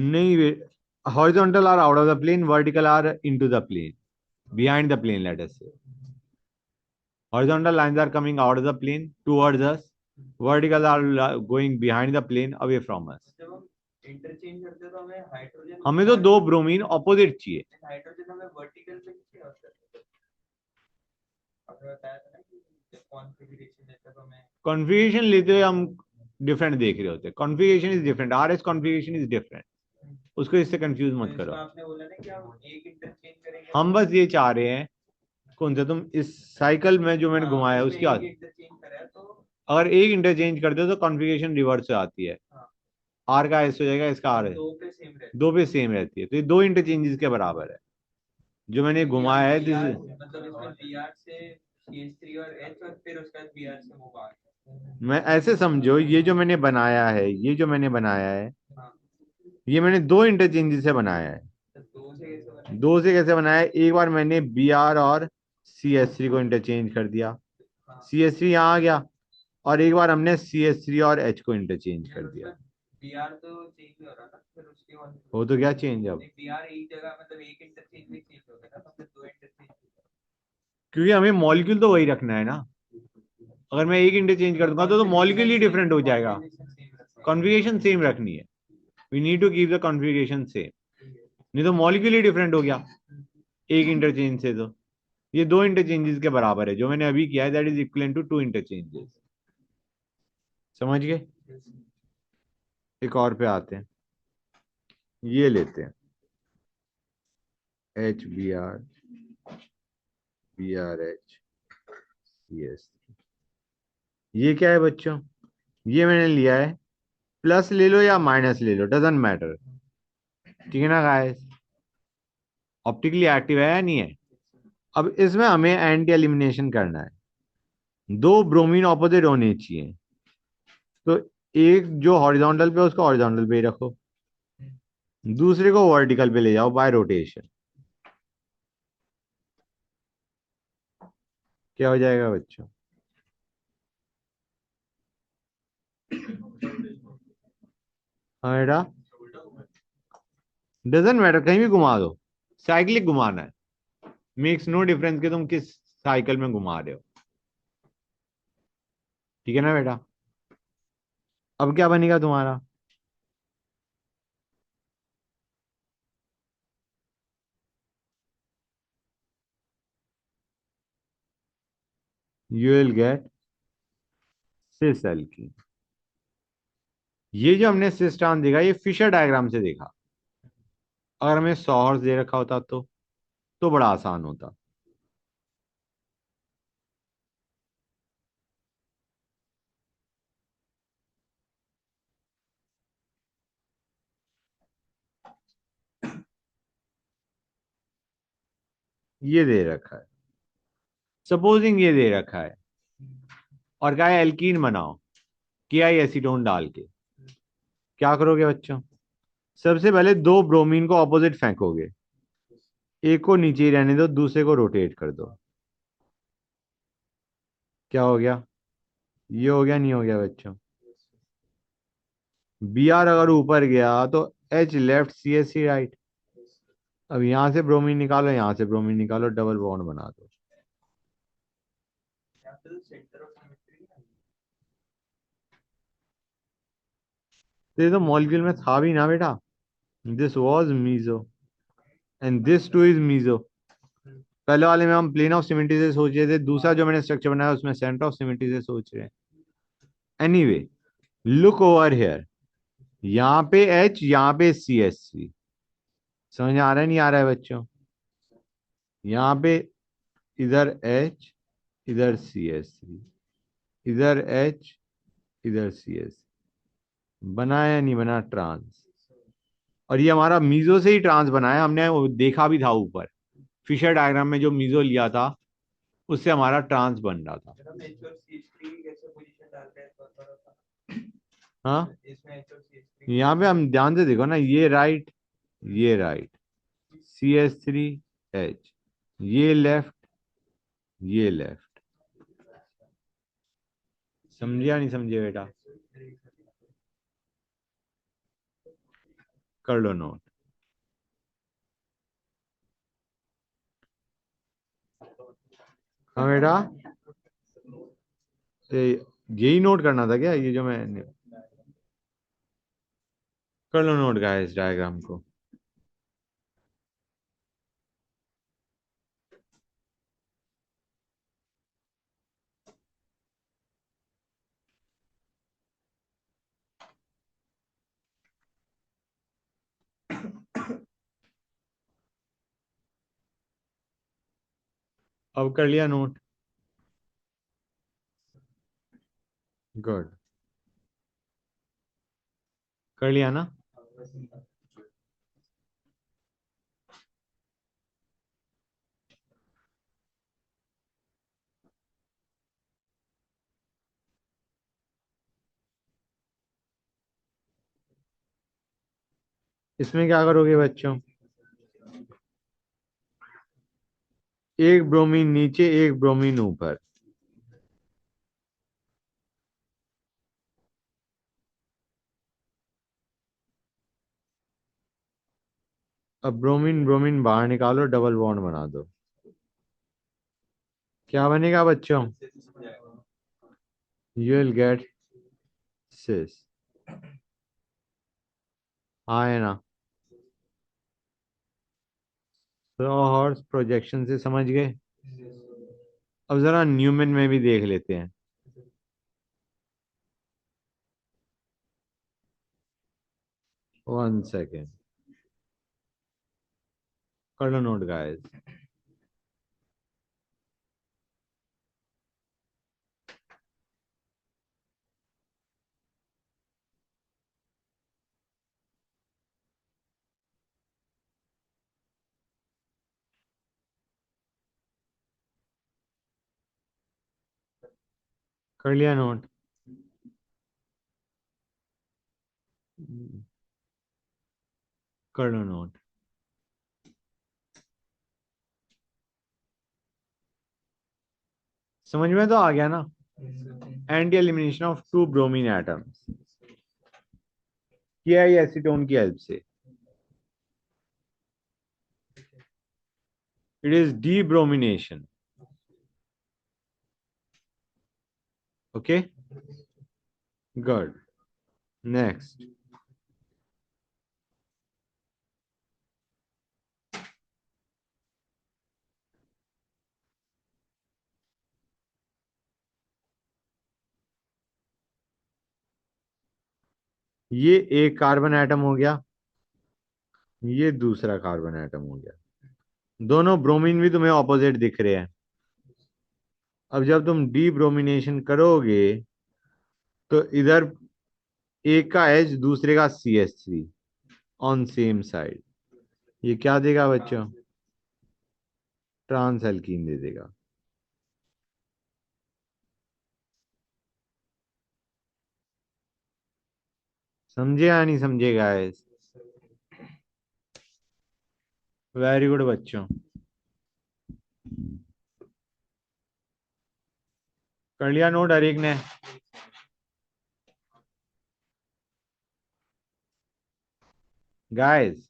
नहीं, horizontal are out of the plane, vertical are into the plane, behind the plane, let us say. Horizontal lines are coming out of the plane towards us. Vertical are going behind the plane, away from us. हैं। जब हम interchange करते हैं तो हमें hydrogen हमें तो दो ब्रोमीन ऑपोजिट चाहिए। हाइड्रोजन हमें वर्टिकल पे चाहिए होता है। आपने बताया था ना कि जब कॉन्फ़िगरेशन है तब हमें कॉन्फ़िगरेशन लेते हुए हम डिफरेंट देख रहे होते हैं। Configuration is different, R S configuration is different, उसको इससे कंफ्यूज मत तो करो। इसमें आपने बोला ना कि हम एक इंटरचेंज करेंगे हम बस ये चाह रहे हैं, कौन सा तुम इस साइकिल में जो मैंने घुमाया है इसमें उसके एक बाद इंटरचेंज करा है तो अगर एक इंटरचेंज कर दो तो कॉन्फ़िगरेशन रिवर्स हो आती है। हाँ, आर का एस हो जाएगा, इसका आर है, दो पे सेम रहता दो पे सेम रहती है, तो ये दो इंटरचेंजेस के बराबर है जो मैंने है। घुमाया है। दिस मतलब इसमें बीआर से CH3 और H और फिर उसके बाद बीआर से वो बाहर। मैं ऐसे समझो, ये जो मैंने बनाया है, ये जो मैंने बनाया है, हाँ, ये मैंने दो इंटरचेंजेस से बनाया है। तो दो से कैसे बना? दो से कैसे बनाया है? एक बार मैंने बी आर और सी एस थ्री को इंटरचेंज कर दिया, हाँ, सी एस थ्री यहाँ आ गया, और एक बार हमने सी एस थ्री और एच को इंटरचेंज कर दिया। बीआर तो चेंज नहीं हो रहा ना फिर उसके बाद हो तो क्या चेंज अब? बीआर एक जगह मतलब एक इंटरचेंज में चेंज हो गया ना, तो फिर दो इंटरचेंज। क्योंकि हमें मॉलिक्यूल तो वही रखना है ना। अगर मैं एक इंटरचेंज कर दूंगा तो मॉलिक्यूल ही डिफरेंट हो जाएगा। कॉन्फ़िगरेशन सेम रखनी है, we need to keep the configuration same, नहीं तो मॉलिक्यूल ही डिफरेंट हो गया एक इंटरचेंज से। तो ये दो इंटरचेंजेस के बराबर है जो मैंने अभी किया है, that is equal to two interchanges. समझ गए? एक और पे आते हैं, ये लेते हैं H B R, B R H C S. ये क्या है बच्चों? ये मैंने लिया है, प्लस ले लो या माइनस ले लो, डजेंट मैटर, ठीक है ना गाइस? ऑप्टिकली एक्टिव है या नहीं है? अब इसमें हमें एंटी एलिमिनेशन करना है। दो ब्रोमीन ऑपोजिट होने चाहिए, तो एक जो हॉरिजॉन्टल पे है, उसको हॉरिजॉन्टल पे ही रखो, दूसरे को वर्टिकल पे ले जाओ बाय रोटेशन। क्या हो जाएगा बच्चों? हाँ बेटा, डजेंट मैटर, कहीं भी घुमा दो, साइक्लिक घुमाना है, मेक्स नो डिफरेंस कि तुम किस साइकिल में घुमा रहे हो, ठीक है ना बेटा? अब क्या बनेगा तुम्हारा? You will gate cis alkene. ये जो हमने सिस्टम देखा, ये फिशर डायग्राम से देखा। अगर हमें सॉहर्स दे रखा होता तो बड़ा आसान होता। ये दे रखा है, सपोजिंग ये दे रखा है, और क्या है, एल्कीन बनाओ के आई एसीटोन डाल के। क्या करोगे बच्चों? सबसे पहले दो ब्रोमीन को ऑपोजिट फेंकोगे, एक को नीचे ही रहने दो, दूसरे को रोटेट कर दो। क्या हो गया? ये हो गया, नहीं हो गया बच्चों? बी आर अगर ऊपर गया तो H left, C S C right. अब यहां से ब्रोमीन निकालो, यहां से ब्रोमीन निकालो, डबल बॉन्ड बना दो। सेंटर ऑफ सिमेट्री तो ये तो मॉलिक्यूल में था भी ना बेटा, this was meso and this two is meso. पहले वाले में हम प्लेन ऑफ सिमेट्री से सोच रहे थे, दूसरा जो मैंने स्ट्रक्चर बनाया उसमें सेंटर ऑफ सिमेट्री से सोच रहे हैं। एनीवे, लुक ओवर हेयर, यहां पे एच, यहां पे सी एस सी। समझ आ रहा है नहीं आ रहा है बच्चों? यहां पे इधर एच, इधर सी एस सी, इधर एच, इधर सी एस, बना या नहीं बना ट्रांस? और ये हमारा मीजो से ही ट्रांस बना है, हमने वो देखा भी था ऊपर फिशर डायग्राम में, जो मीजो लिया था उससे हमारा ट्रांस बन रहा था। मैडम एच और सी एच थ्री कैसे पोजीशन डालते हैं थोड़ा सा हाँ, इसमें एच और सी एच थ्री यहाँ पे हम ध्यान से देखो ना, ये right, C S three H, ये लेफ्ट, ये लेफ्ट। समझे या नहीं समझे बेटा? कर लो नोट। हाँ बेटा, यही नोट करना था क्या, ये जो मैं कर लो नोट गाइस डायग्राम को। अब कर लिया नोट? गुड, कर लिया ना? इसमें क्या करोगे बच्चों? एक ब्रोमीन नीचे, एक ब्रोमीन ऊपर। अब ब्रोमीन ब्रोमीन बाहर निकालो, डबल बॉन्ड बना दो। क्या बनेगा बच्चों? यू विल गेट सिस। हाँ है ना? तो हॉर्स प्रोजेक्शन से समझ गए। अब जरा न्यूमन में भी देख लेते हैं। 1 सेकेंड, कर लो नोट गाइस। कर लिया नोट? कर लो नोट। समझ में तो आ गया ना? Anti elimination of two bromine atoms किया है एसीटोन की हेल्प से। It is debromination. Okay, good. Next, ये एक कार्बन एटम हो गया, ये दूसरा कार्बन एटम हो गया। दोनों ब्रोमीन भी तुम्हें ऑपोजिट दिख रहे हैं। अब जब तुम डी ब्रोमिनेशन करोगे तो इधर एक का एच, दूसरे का C H three on same side, ये क्या देगा बच्चों? ट्रांस एल्कीन दे देगा। समझे या नहीं समझे गाइस? वेरी गुड बच्चों, कर लिया नोट हर एक ने? Guys,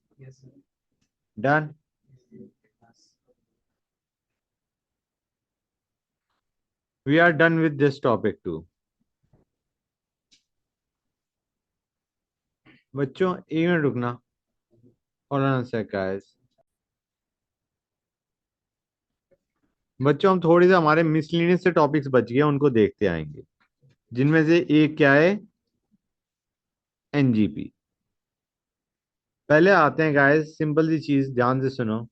done? We are done with this topic too. बच्चों एक मिनट रुकना, और गाइस बच्चों, हम थोड़ी सा हमारे मिसलिनियस से टॉपिक्स बच गए, उनको देखते आएंगे। जिनमें से एक क्या है, एनजीपी। पहले आते हैं गाइस, सिंपल सी चीज ध्यान से सुनो।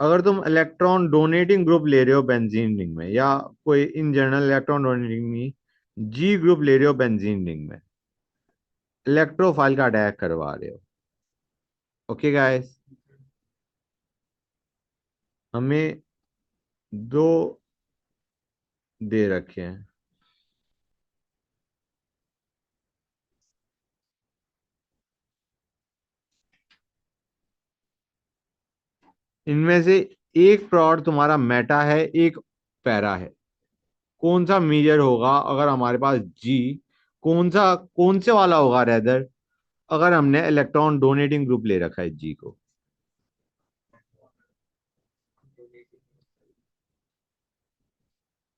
अगर तुम इलेक्ट्रॉन डोनेटिंग ग्रुप ले रहे हो बेंजीन रिंग में, या कोई इन जनरल इलेक्ट्रॉन डोनेटिंग में जी ग्रुप ले रहे हो बेंजीन रिंग में, इलेक्ट्रोफाइल का अटैक करवा रहे हो। ओके गाइस, हमें दो दे रखे हैं। इनमें से एक प्रोड तुम्हारा मेटा है, एक पैरा है। कौन सा मेजर होगा अगर हमारे पास जी, कौन से वाला होगा रेदर, अगर हमने इलेक्ट्रॉन डोनेटिंग ग्रुप ले रखा है जी को।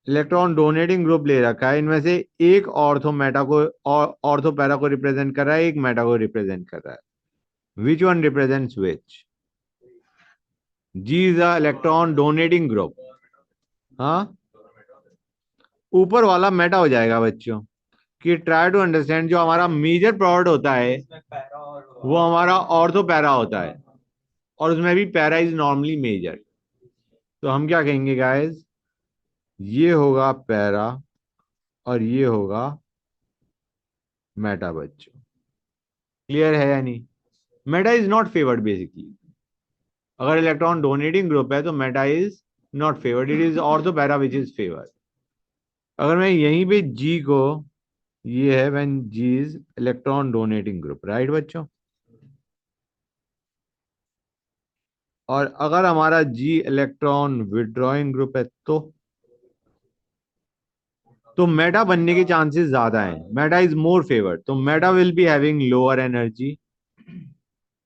इलेक्ट्रॉन डोनेटिंग ग्रुप ले रखा है, इनमें से एक ऑर्थो मेटा को और ऑर्थो पैरा को रिप्रेजेंट कर रहा है, एक मेटा को रिप्रेजेंट कर रहा है। Which one represents which? G is a electron donating group. हाँ, ऊपर वाला मेटा हो जाएगा बच्चों। कि ट्राई टू अंडरस्टैंड, जो हमारा मेजर प्रोडक्ट होता है वो हमारा ऑर्थो पैरा होता है, और उसमें भी पैरा इज नॉर्मली मेजर। तो हम क्या कहेंगे गाइस, ये होगा पैरा और ये होगा मेटा बच्चों। क्लियर है या नहीं? Meta is not favoured basically. अगर इलेक्ट्रॉन डोनेटिंग ग्रुप है तो meta is not favoured, it is ortho para which is favoured. अगर मैं यहीं पे जी को, ये है when G is electron donating group, right बच्चों। और अगर हमारा जी इलेक्ट्रॉन विड्रॉइंग ग्रुप है तो मेटा बनने के चांसेस ज्यादा हैं, मेटा इज मोर फेवर्ड, तो meta will be having lower energy,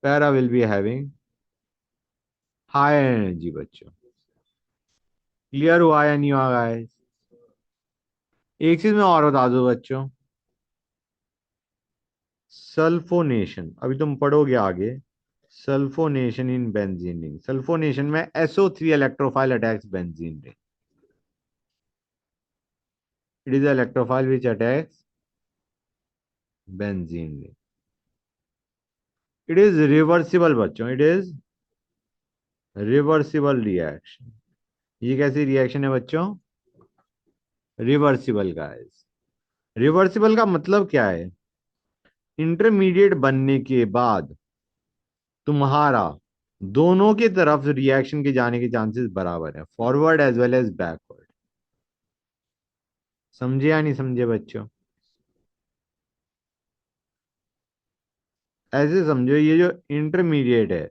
para will be having higher energy बच्चों। क्लियर हुआ या नहीं हुआ गाइस? एक चीज मैं और बता दूं बच्चों, सल्फोनेशन अभी तुम पढ़ोगे आगे। Sulphonation in benzene ring, sulphonation में SO3 electrophile attacks benzene ring. It is electrophile which attacks benzene ring. It is reversible बच्चों, इट इज रिवर्सिबल रिएक्शन। ये कैसी रिएक्शन है बच्चों? Reversible guys. रिवर्सिबल का मतलब क्या है? इंटरमीडिएट बनने के बाद तुम्हारा दोनों की तरफ रिएक्शन के जाने के चांसेस बराबर है, forward as well as backward. समझे या नहीं समझे बच्चों? ऐसे समझो, ये जो इंटरमीडिएट है,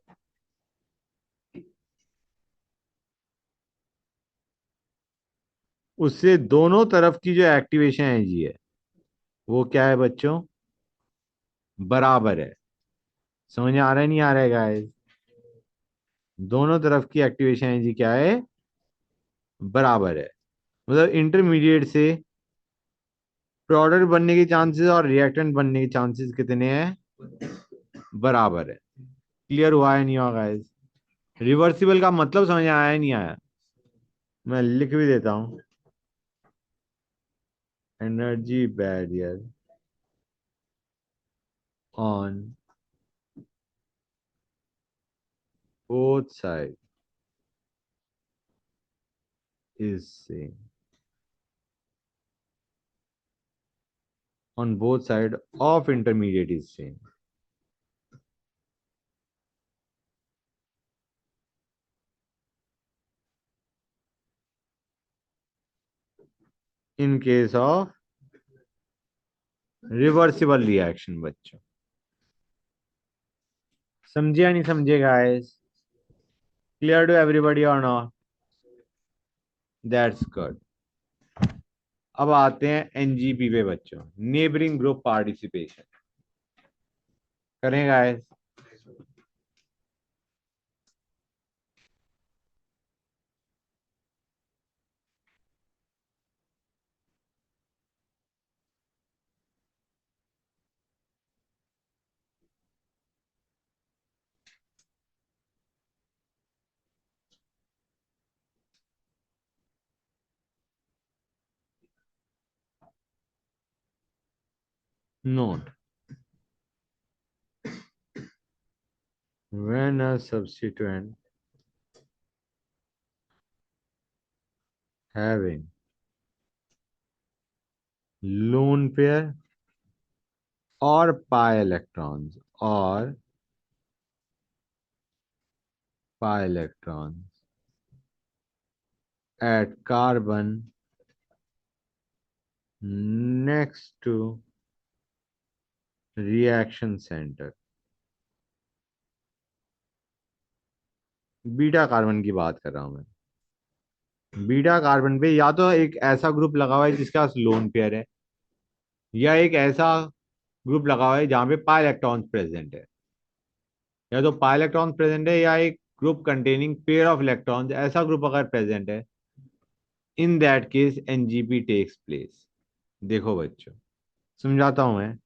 उससे दोनों तरफ की जो एक्टिवेशन है जी है, वो क्या है बच्चों? बराबर है। समझ आ रहा है नहीं आ रहा है गाइस? दोनों तरफ की एक्टिवेशन है जी क्या है? बराबर है। मतलब इंटरमीडिएट से प्रोडक्ट बनने के चांसेस और रिएक्टेंट बनने के चांसेस कितने हैं? बराबर है। क्लियर हुआ है नहीं हुआ गाइस? रिवर्सिबल का मतलब समझ आया है नहीं आया? मैं लिख भी देता हूं। Energy barrier on both side is same, on both side of intermediate is same. In case of reversible reaction बच्चों। समझे या नहीं समझे गाइस? क्लियर टू एवरीबॉडी और नॉट? That's good. अब आते हैं एनजीपी पे बच्चों, नेबरिंग ग्रुप पार्टिसिपेशन। करें guys? Note, when a substituent having lone pair or pi electrons at carbon next to reaction center, beta carbon की बात कर रहा हूं मैं। बीटा कार्बन पे या तो एक ऐसा ग्रुप लगा हुआ है जिसके पास लोन पेयर है, या एक ऐसा ग्रुप लगा हुआ है जहां पे पाई इलेक्ट्रॉन्स प्रेजेंट है। या तो पाई इलेक्ट्रॉन्स प्रेजेंट है या एक group containing pair of electrons, ऐसा ग्रुप अगर प्रेजेंट है, in that case NGP takes place. देखो बच्चों, समझाता हूं मैं।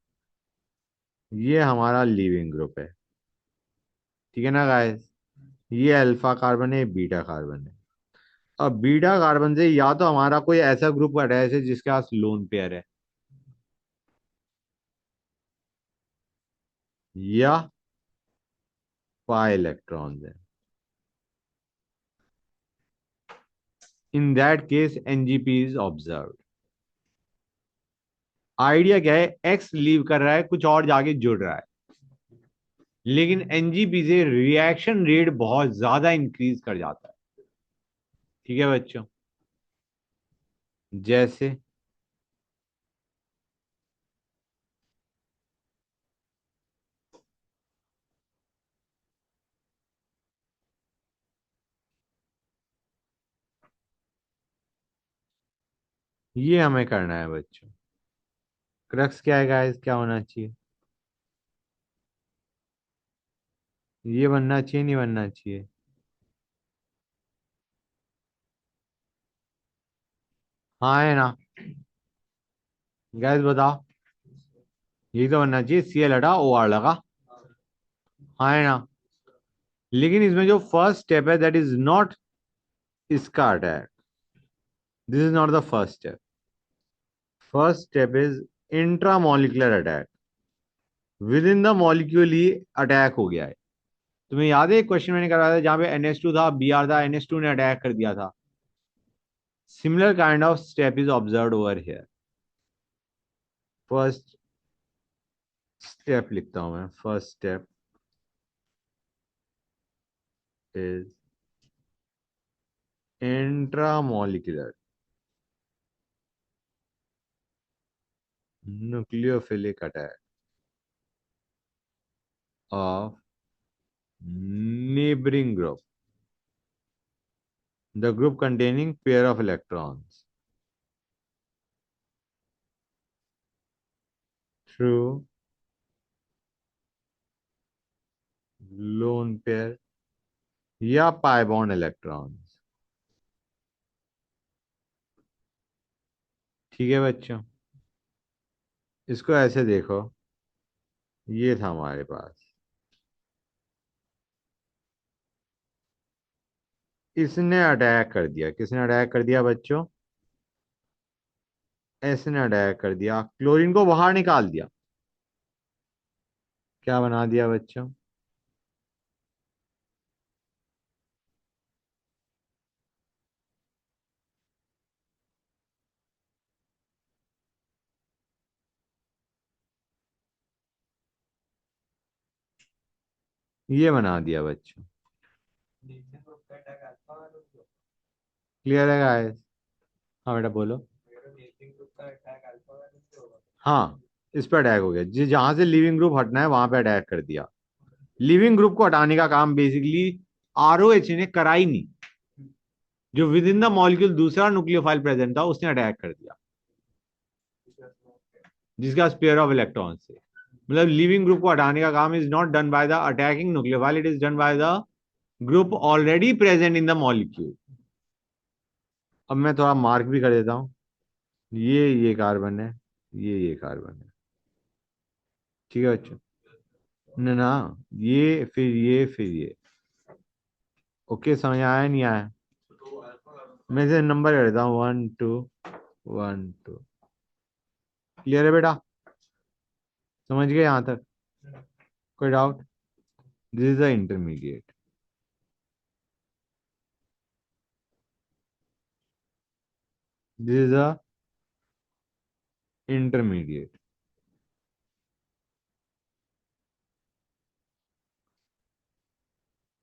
ये हमारा लीविंग ग्रुप है, ठीक है ना गाइस। ये अल्फा कार्बन है, बीटा कार्बन है। अब बीटा कार्बन से या तो हमारा कोई ऐसा ग्रुप अटैच है जिसके पास लोन पेयर है, या पाई इलेक्ट्रॉन्स है। In that case NGP is observe. Idea क्या है, एक्स लीव कर रहा है, कुछ और जाके जुड़ रहा है, लेकिन एनजीपी से रिएक्शन रेट बहुत ज्यादा इंक्रीज कर जाता है। ठीक है बच्चों, जैसे ये हमें करना है बच्चों। क्रक्स क्या है गाइस, क्या होना चाहिए? ये बनना चाहिए, नहीं बनना चाहिए? हाँ है ना? गैस बताओ। यही तो बनना चाहिए, सी एल हटा ओ आर लगा। हाँ है ना? लेकिन इसमें जो फर्स्ट स्टेप है दैट इज नॉट इसका attack. This is not the first step. First step is intramolecular attack. With in the molecule he attack हो गया है। तुम्हें याद है एक क्वेश्चन मैंने करवाया था जहां पे NH2 था, Br था, NH2 ने अटैक कर दिया था। Similar kind of step is observe over here. First step लिखता हूं मैं। First step is intramolecular nucleophilic attack of neighboring group, the group containing pair of electrons through lone pair या pi bond electrons। ठीक है बच्चों, इसको ऐसे देखो, ये था हमारे पास, इसने अटैक कर दिया। किसने अटैक कर दिया बच्चों? एस ने अटैक कर दिया, क्लोरीन को बाहर निकाल दिया। क्या बना दिया बच्चों? ये बना दिया बच्चों। नीचे ग्रुप का अटैक अल्फा वालों को। क्लियर है गाइस? हाँ बेटा बोलो। नीचे ग्रुप का अटैक अल्फा वालों से होगा। हाँ, इस पर अटैक हो गया जी, जहां से लिविंग ग्रुप हटना है वहां पे अटैक कर दिया। लिविंग ग्रुप को हटाने का काम बेसिकली ROH ने करा ही नहीं। जो विद इन द मॉलिक्यूल दूसरा न्यूक्लियोफाइल प्रेजेंट था उसने अटैक कर दिया, जिसका स्पेयर ऑफ इलेक्ट्रॉन से। मतलब लिविंग ग्रुप को हटाने का काम is not done by the attacking nucleophile, it is done by the group already present in the molecule. अब मैं थोड़ा मार्क भी कर देता हूं। ये कार्बन है, ये कार्बन है। ठीक है बच्चों? ना ना, ये फिर ये। ओके, समझ आया नहीं आया? तो अल्फा मैं से नंबर कर देता हूँ, 1 2 1 2। क्लियर है बेटा? समझ गए यहां तक? कोई doubt? This is the intermediate. This is the intermediate.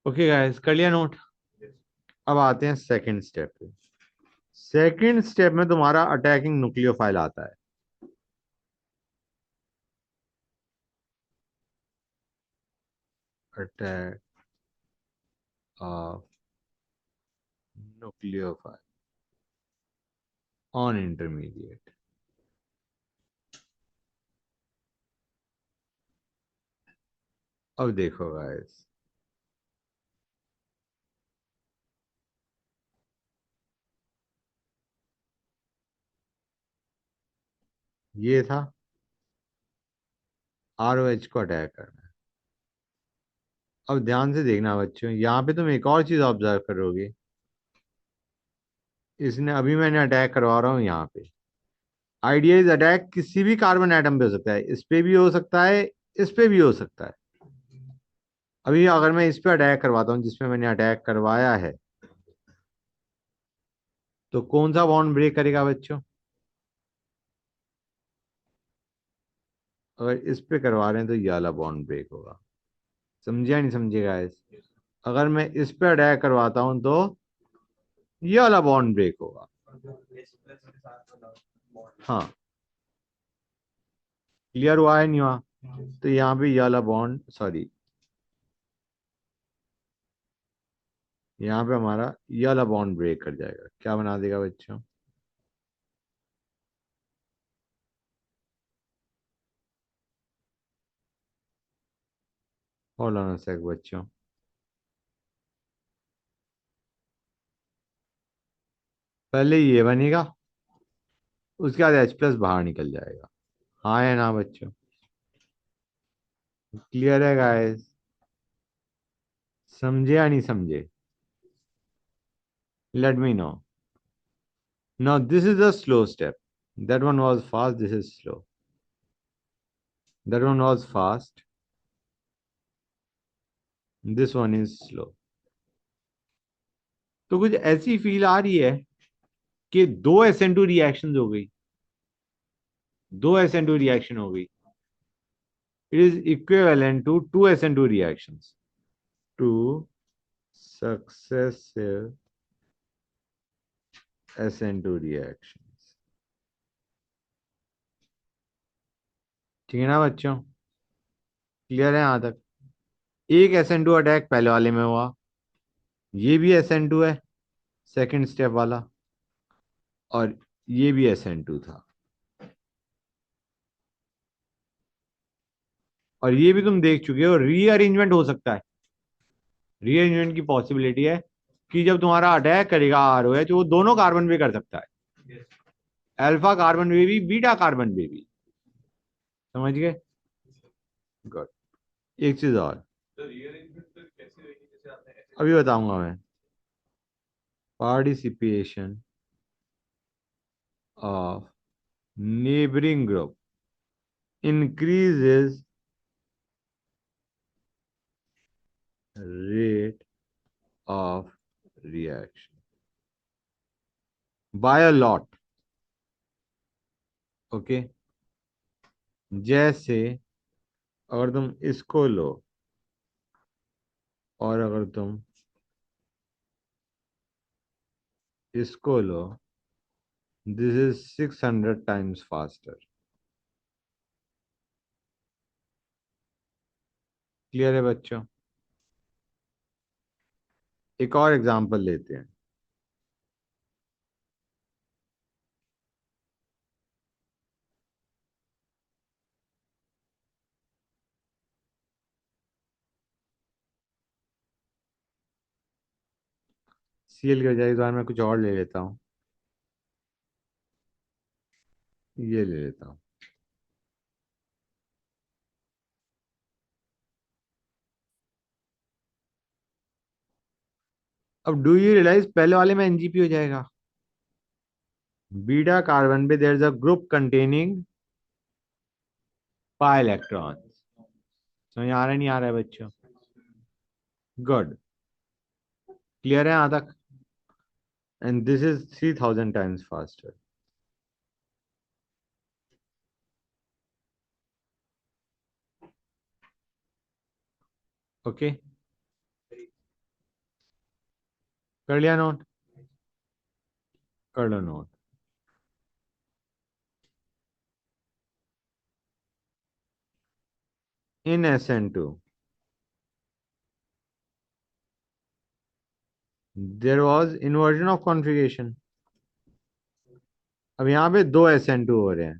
Okay guys, कर लिया नोट? अब आते हैं सेकंड स्टेप पे। सेकंड स्टेप में तुम्हारा अटैकिंग न्यूक्लियोफाइल आता है। Attack of nucleophile on intermediate. अब देखो गाइस, ये था ROH को अटैक करना है। अब ध्यान से देखना बच्चों, यहाँ पे तुम एक और चीज ऑब्जर्व करोगे। इसने अभी मैंने अटैक करवा रहा हूँ यहाँ पे। आइडिया इज अटैक किसी भी कार्बन एटम पे हो सकता है, इस पे भी हो सकता है, इस पे भी हो सकता है। अभी अगर मैं इस पे अटैक करवाता हूँ जिसपे मैंने अटैक करवाया है, तो कौन सा बॉन्ड ब्रेक करेगा बच्चों? अगर इस पे करवा रहे हैं तो ये वाला बॉन्ड ब्रेक होगा। समझे या नहीं समझे गाइस? अगर मैं इस पे अटैक करवाता हूं तो ये वाला बॉन्ड ब्रेक होगा। हाँ, क्लियर हुआ है नहीं हुआ? तो यहाँ पे ये वाला बॉन्ड, सॉरी, यहाँ पे हमारा ये वाला बॉन्ड ब्रेक कर जाएगा। क्या बना देगा बच्चों? होल्ड ऑन अ सेक बच्चों। पहले ये बनेगा, उसके बाद H+ बाहर निकल जाएगा। हाँ है ना बच्चों? क्लियर है गाइस? समझे या नहीं समझे? Let me know. Now this is a slow step. That one was fast, this is slow. That one was fast, this one is slow. तो कुछ ऐसी फील आ रही है कि दो SN2 रिएक्शन हो गई। दो SN2 रिएक्शन हो गई। It is equivalent to two SN2 reactions. Two successive SN2 reactions. ठीक है ना बच्चों? क्लियर है यहां तक? एक SN2 अटैक पहले वाले में हुआ, ये भी SN2 है, सेकंड स्टेप वाला, और ये भी SN2 था, और ये भी तुम देख चुके हो रीअरेंजमेंट हो सकता है। रीअरेंजमेंट की पॉसिबिलिटी है कि जब तुम्हारा अटैक करेगा ROH, वो दोनों कार्बन पे कर सकता है, अल्फा कार्बन पे भी, बीटा कार्बन पे भी। समझ गए? गुड। एक चीज और तो रीअरेंजमेंट तो कैसे होगी, जैसे आपने ऐसे अभी बताऊंगा मैं। Participation of neighbouring group increases rate of reaction by a lot. Okay, जैसे अगर तुम इसको लो और अगर तुम इसको लो, this is 600 times faster. Clear है बच्चों? एक और एग्जांपल लेते हैं। CL की बजाय इस बार मैं कुछ और ले लेता हूँ। ये ले लेता हूँ। अब डू यू रियलाइज पहले वाले में NGP हो जाएगा। बीटा कार्बन पे there is a group containing pi electron. समझ आ रहा है नहीं आ रहा है बच्चों? गुड, क्लियर है यहां तक? And this is 3000 times faster. Okay, कर लिया नोट? कर लो note. In SN2 there was inversion of configuration. अब यहाँ पे दो SN2 हो रहे हैं,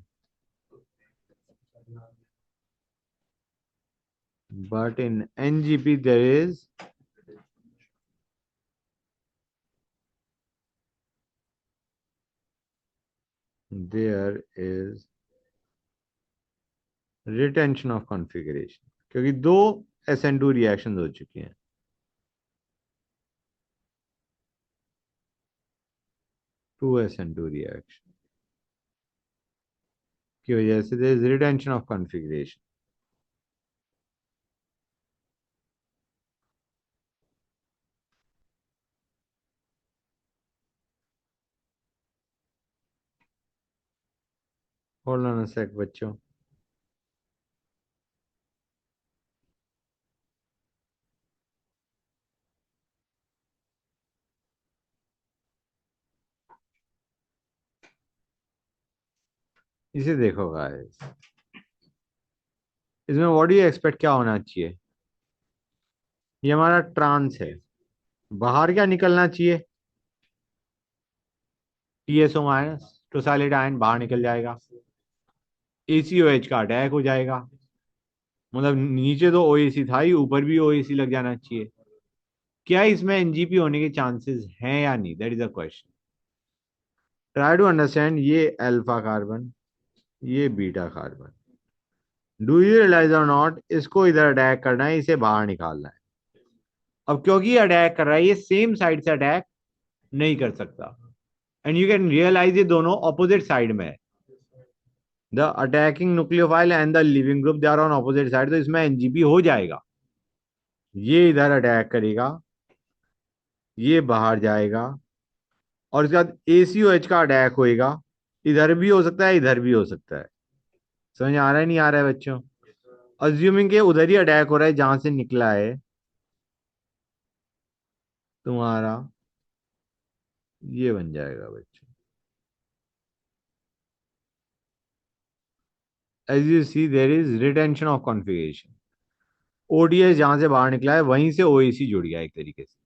but in NGP there is retention of configuration, क्योंकि दो SN2 रिएक्शंस हो चुकी हैं। टू SN2 रिएक्शन की वजह से there is retention of configuration। Hold on a sec बच्चों। इसे देखो गाइस, इसमें व्हाट डू यू एक्सपेक्ट क्या होना चाहिए? ये हमारा ट्रांस है, बाहर क्या निकलना चाहिए? TSO- टोसाइलेट आयन बाहर निकल जाएगा, ACOH का अटैक हो जाएगा। मतलब नीचे तो OAC था ही, ऊपर भी OAC लग जाना चाहिए। क्या इसमें NGP होने के चांसेस हैं या नहीं? That is a question. Try to understand. ये अल्फा कार्बन, ये beta carbon, do you realise और नॉट, इसको इधर अटैक करना है, इसे बाहर निकालना है। अब क्योंकि ये अटैक कर रहा है, ये सेम साइड से अटैक नहीं कर सकता। एंड यू कैन रियलाइज ये दोनों ऑपोजिट साइड में है। The attacking nucleophile and the leaving group they are on opposite side, तो इसमें NGP हो जाएगा। ये इधर अटैक करेगा, ये बाहर जाएगा, और इसके बाद ACOH का अटैक होएगा। इधर भी हो सकता है, इधर भी हो सकता है। समझ आ रहा है नहीं आ रहा है बच्चों? अज्यूमिंग के उधर ही अटैक हो रहा है जहां से निकला है तुम्हारा, ये बन जाएगा बच्चों। As you see there is retention of configuration. ODS जहां से बाहर निकला है वहीं से OAC जुड़ गया एक तरीके से।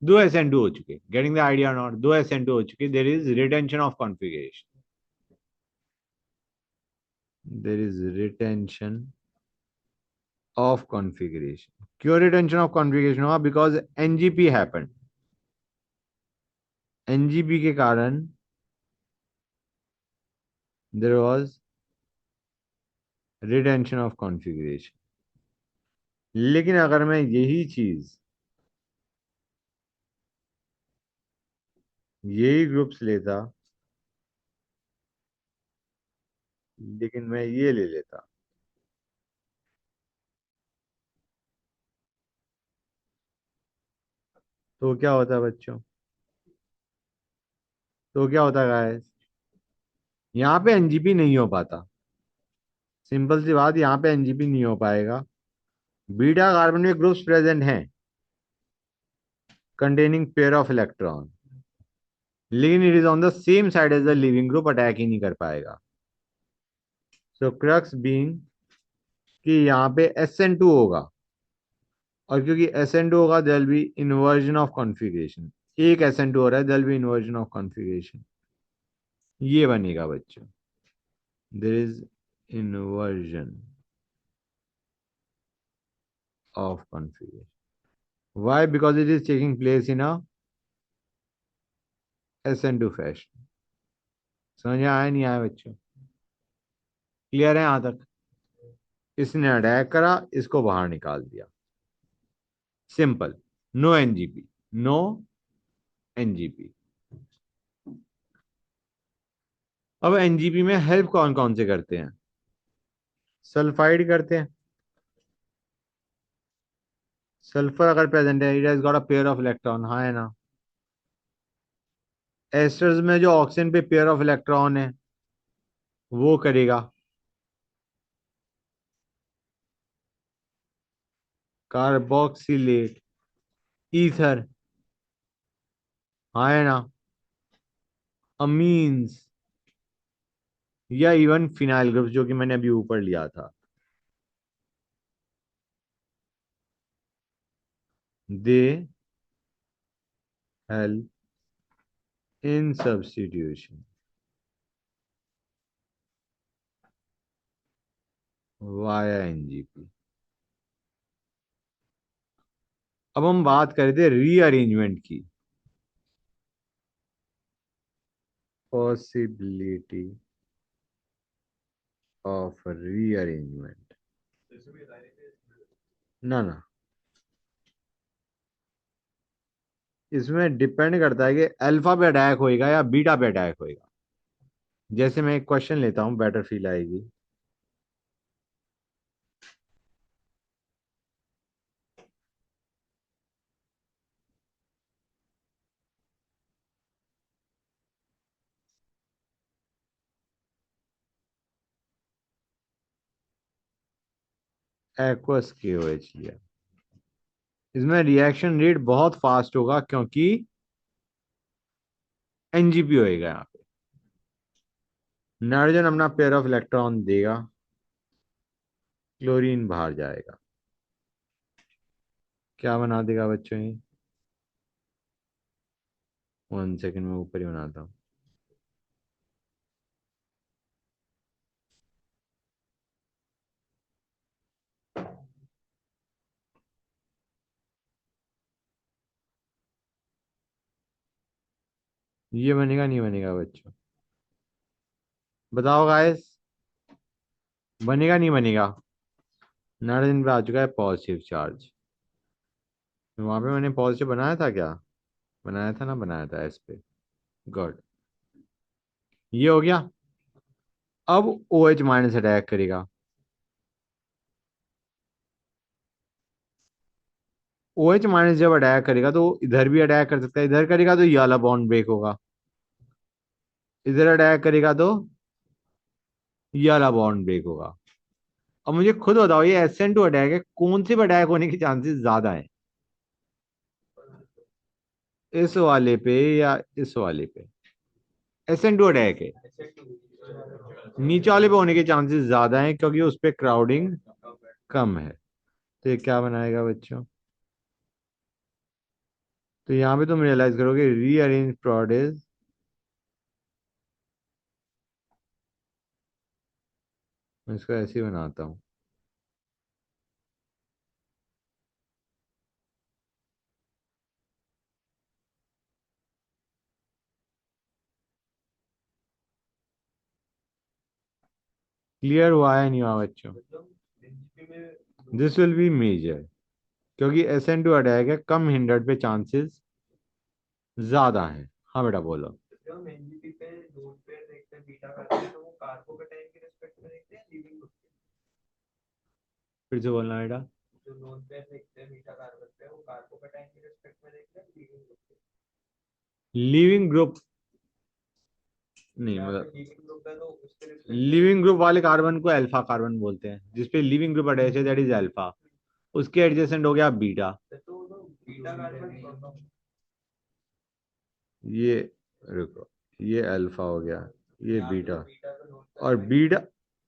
दो SN2 हो चुके, गेटिंग द आइडिया नॉट? दो SN2 हो चुके, देर is retention of configuration. There is retention of configuration. क्यों रिटेंशन ऑफ कॉन्फ़िगरेशन हुआ? Because NGP happened. NGP के कारण there was retention of configuration. लेकिन अगर मैं यही ग्रुप्स लेता, लेकिन मैं ये ले लेता, तो क्या होता बच्चों? तो क्या होता गाइस? यहाँ पे NGP नहीं हो पाता। सिंपल सी बात, यहाँ पे NGP नहीं हो पाएगा। बीटा कार्बन में ग्रुप्स प्रेजेंट हैं कंटेनिंग पेयर ऑफ इलेक्ट्रॉन, लेकिन it is on the same side as the leaving group, attack ही नहीं कर पाएगा। सो क्रक्स बीइंग कि यहाँ पे SN2 होगा, और क्योंकि SN2 होगा there will be inversion of configuration. एक SN2 हो रहा है, there will be inversion of configuration. ये बनेगा बच्चों, there is inversion of configuration. Why? Because it is taking place in a SN2 fashion. समझ में आया नहीं आया बच्चों? क्लियर है यहां तक? इसने अटैक करा, इसको बाहर निकाल दिया, simple. No NGP, no NGP। अब NGP में हेल्प कौन कौन से करते हैं? सल्फाइड करते हैं। सल्फर अगर प्रेजेंट है, it has got a pair of electron, हाँ है ना। एस्टर्स में जो ऑक्सीजन पे पेयर ऑफ इलेक्ट्रॉन है वो करेगा। कार्बोक्सिलेट, ईथर, हाँ है ना। अमीन्स, या इवन फिनाइल ग्रुप जो कि मैंने अभी ऊपर लिया था, they help in substitution via NGP. अब हम बात कर रहे थे रीअरेंजमेंट की। पॉसिबिलिटी ऑफ रीअरेंजमेंट, जैसे भी राय है ना ना, इसमें डिपेंड करता है कि अल्फा पे अटैक होएगा या बीटा पे अटैक होएगा। जैसे मैं एक क्वेश्चन लेता हूं, बेटर फील आएगी। एक्वस KOH लिया, इसमें रिएक्शन रेट बहुत फास्ट होगा क्योंकि एनजीपी होएगा यहाँ पे। नाइट्रोजन अपना पेयर ऑफ इलेक्ट्रॉन देगा, क्लोरीन बाहर जाएगा, क्या बना देगा बच्चों ये? 1 सेकंड में ऊपर ही बनाता हूँ। ये बनेगा नहीं बनेगा बच्चों, बताओ गाइस, बनेगा नहीं बनेगा? नाइट्रोजन पे आ चुका है पॉजिटिव चार्ज, वहां पे मैंने पॉजिटिव बनाया था क्या? बनाया था ना, बनाया था एस पे। गुड, ये हो गया। अब OH माइनस अटैक करेगा। OH माइनस जब अटैक करेगा तो इधर भी अटैक कर सकता है, इधर करेगा तो ये वाला बॉन्ड ब्रेक होगा, इधर अटैक करेगा तो ये वाला बॉन्ड ब्रेक होगा। अब मुझे खुद बताओ, ये SN2 अटैक है, कौन से पे अटैक होने के चांसेस ज्यादा है? इस वाले पे या इस वाले पे? SN2 अटैक है, ऐसे टू नीचे वाले पे होने के चांसेस ज्यादा हैं क्योंकि उस पे क्राउडिंग कम है। तो ये क्या बनाएगा बच्चों? तो यहाँ पे तुम रियलाइज करोगे रीअरेंज प्रोडक्ट, मैं इसको ऐसे ही बनाता हूँ। क्लियर हुआ है नहीं हुआ बच्चों? मतलब एनजीपी में दिस विल बी मेजर क्योंकि SN2 अटैक है, कम हिंड्रेड पे चांसेस ज्यादा है। हाँ बेटा बोलो। जब हम एनजीपी पे लोन पेयर देखते हैं बीटा कार्बन तो वो कार्बो कैटायन के रिस्पेक्ट में देखते हैं लीविंग ग्रुप के। फिर से बोलना बेटा। जो लोन पेयर देखते हैं बीटा कार्बन पे वो कार्बो कैटायन के रिस्पेक्ट में देखते हैं लीविंग ग्रुप के। लिविंग ग्रुप नहीं, यहाँ पे मतलब लीविंग ग्रुप है तो उसके रिस्पेक्ट में लिविंग ग्रुप वाले कार्बन को अल्फा कार्बन बोलते हैं, जिसपे लिविंग ग्रुप अटैच है, दैट इज अल्फा। उसके एडजेसेंट हो गया बीटा। तो बीटा कार्बन ये, रुको, ये अल्फा हो गया, ये यहाँ पे तो बीटा। बीटा का लोन और पेयर बीटा,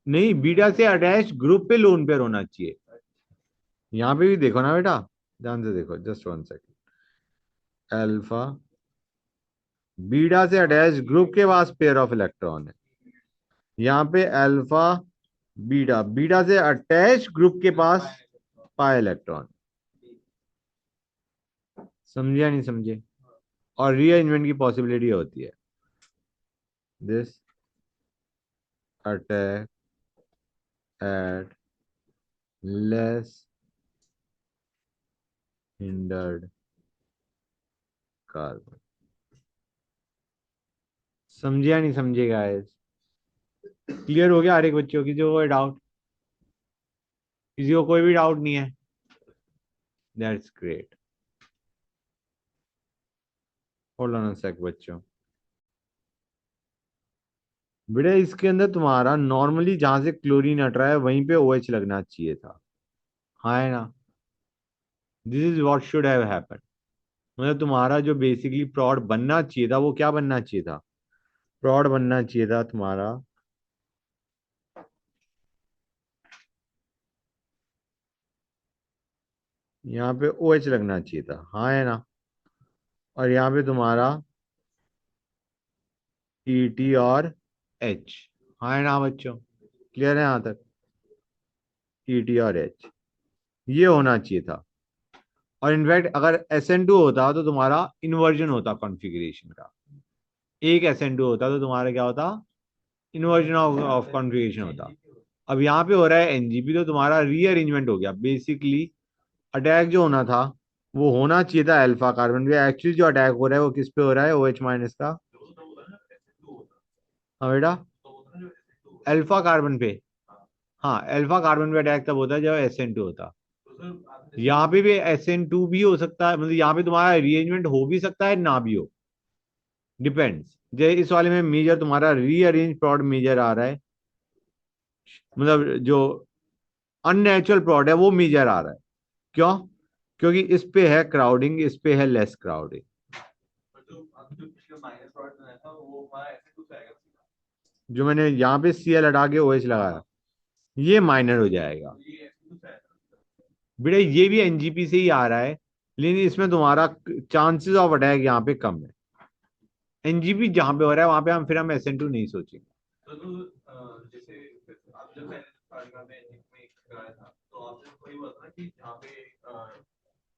नहीं, बीटा से अटैच ग्रुप पे लोन पेयर होना चाहिए। यहाँ पे भी देखो ना बेटा, ध्यान से देखो, जस्ट 1 सेकेंड। अल्फा, बीटा से अटैच ग्रुप के पास पेयर ऑफ इलेक्ट्रॉन है। यहाँ पे अल्फा, बीटा, बीटा से अटैच ग्रुप के पास पाई इलेक्ट्रॉन। समझे या नहीं समझे? और रीअरेंजमेंट की पॉसिबिलिटी होती है, this attack eight less hindered carbon. समझे या नहीं समझे गाइस? क्लियर हो गया हर एक बच्चों की जो डाउट? किसी को कोई भी डाउट नहीं है? That's great. Hold on a sec बच्चों। बेटा इसके अंदर तुम्हारा नॉर्मली जहां से क्लोरीन हट रहा है वहीं पे OH लगना चाहिए था, हाँ है ना? This is what should have happen. मतलब तुम्हारा जो बेसिकली प्रॉड बनना चाहिए था वो क्या बनना चाहिए था? प्रॉड बनना चाहिए था तुम्हारा, यहाँ पे OH लगना चाहिए था, हाँ है ना? और यहाँ पे तुम्हारा ET और H, हाँ है ना बच्चों? क्लियर है यहाँ तक? ET और H ये होना चाहिए था। और इनफैक्ट अगर SN2 होता तो तुम्हारा इन्वर्जन होता कॉन्फ़िगरेशन का। एक SN2 होता तो तुम्हारा क्या होता? इन्वर्जन ऑफ कॉन्फ़िगरेशन होता। अब यहाँ पे हो रहा है NGP, तो तुम्हारा रीअरेंजमेंट हो गया बेसिकली। अटैक जो होना था वो होना चाहिए था अल्फा कार्बन पे, एक्चुअली जो अटैक हो रहा है वो किस पे हो रहा है? OH माइनस का। जो तो होता है ना SN2 होता हाँ बेटा, तो होता है ना जो SN2 होता अल्फा कार्बन पे। है हाँ। हाँ, अल्फा कार्बन पे अटैक तब होता है जब SN2 होता। तो सर आप जैसे यहाँ पे भी SN2 भी हो सकता है, मतलब यहाँ पे तुम्हारा रीअरेंजमेंट हो भी सकता है ना भी हो, डिपेंड्स। जैसे इस वाले में मेजर तुम्हारा रीअरेंज प्लॉट मेजर आ रहा है, मतलब जो अननेचुरल प्लॉट है वो मेजर आ रहा है। क्यों? क्योंकि इस पे है क्राउडिंग, इस पे है लेस क्राउडिंग। और जो आप जो पिछले माइनस प्रोडक्ट बनाया था वो हमारा SN2 से आएगा सीधा। जो मैंने यहाँ पे Cl हटा के OH लगाया, ये माइनर हो जाएगा। तो ये SN2 से आएगा। बेटा ये भी NGP से ही आ रहा है, लेकिन इसमें तुम्हारा चांसेस ऑफ अटैक यहाँ पे कम है। NGP जहां पे हो रहा है वहां पे हम फिर SN2 नहीं सोचेंगे। तो जैसे आप जब मैंने स्टार्ट करने में कराया था तो आपने वही बात ना कि जहाँ पे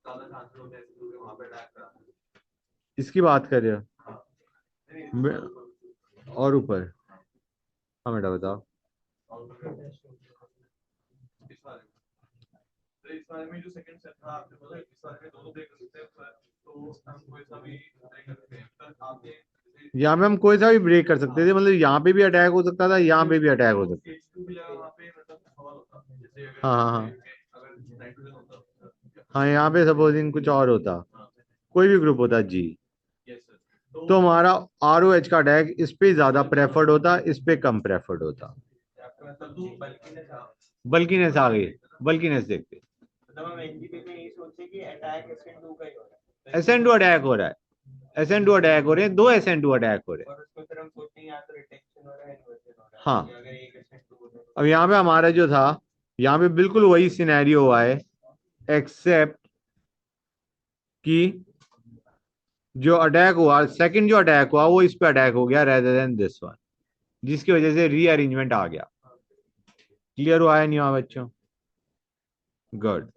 ज्यादा चांसेस होते हैं SN2 के वहाँ पे अटैक कराना। इसकी बात कर रहे हो? हाँ नहीं बे- और ऊपर? हाँ बेटा बताओ। इस बारे में तो इस बारे में जो सेकंड स्टेप था आपने बोला इस बारे में दोनों ब्रेक कर सकते हैं तो हम कोई सा भी ब्रेक कर सकते हैं पर आपने यहाँ पे हम कोई सा भी ब्रेक कर सकते थे, मतलब यहाँ पे भी अटैक हो सकता था, यहाँ पे भी अटैक हो सकता था। H2 की जगह वहाँ पे मतलब सवाल होता जैसे अगर हाँ हाँ यहाँ पे हाँ। अगर नाइट्रोजन होता हाँ यहाँ पे सपोजिंग कुछ और होता, हाँ कोई भी ग्रुप होता जी, यस सर तो तो हमारा ROH का अटैक इस पे ज्यादा प्रेफर्ड होता, इस पे कम प्रेफर्ड होता। आपका मतलब तो बल्कि ने था बल्किनेस आ गई, बल्किनेस देखते। मतलब हम एनजीपी पे यही सोचे कि अटैक SN2 का ही हो रहा है SN2 अटैक हो रहा है, SN2 अटैक हो रहे हैं, 2 SN2 अटैक हो रहे हैं। और उसको फिर हम सोचते हैं या तो रिटेक्शन हो रहा है इन्वर्जन हो रहा है हाँ, कि अगर एक SN2 हो तो अब यहाँ पे हमारा जो था, यहाँ पे बिल्कुल वही सिनेरियो हुआ है, एक्सेप्ट कि जो अटैक हुआ, सेकंड जो अटैक हुआ वो इस पे अटैक हो गया रेदर देन दिस वन, जिसकी वजह से रीअरेंजमेंट आ गया। क्लियर हुआ है नहीं हुआ बच्चों? गुड।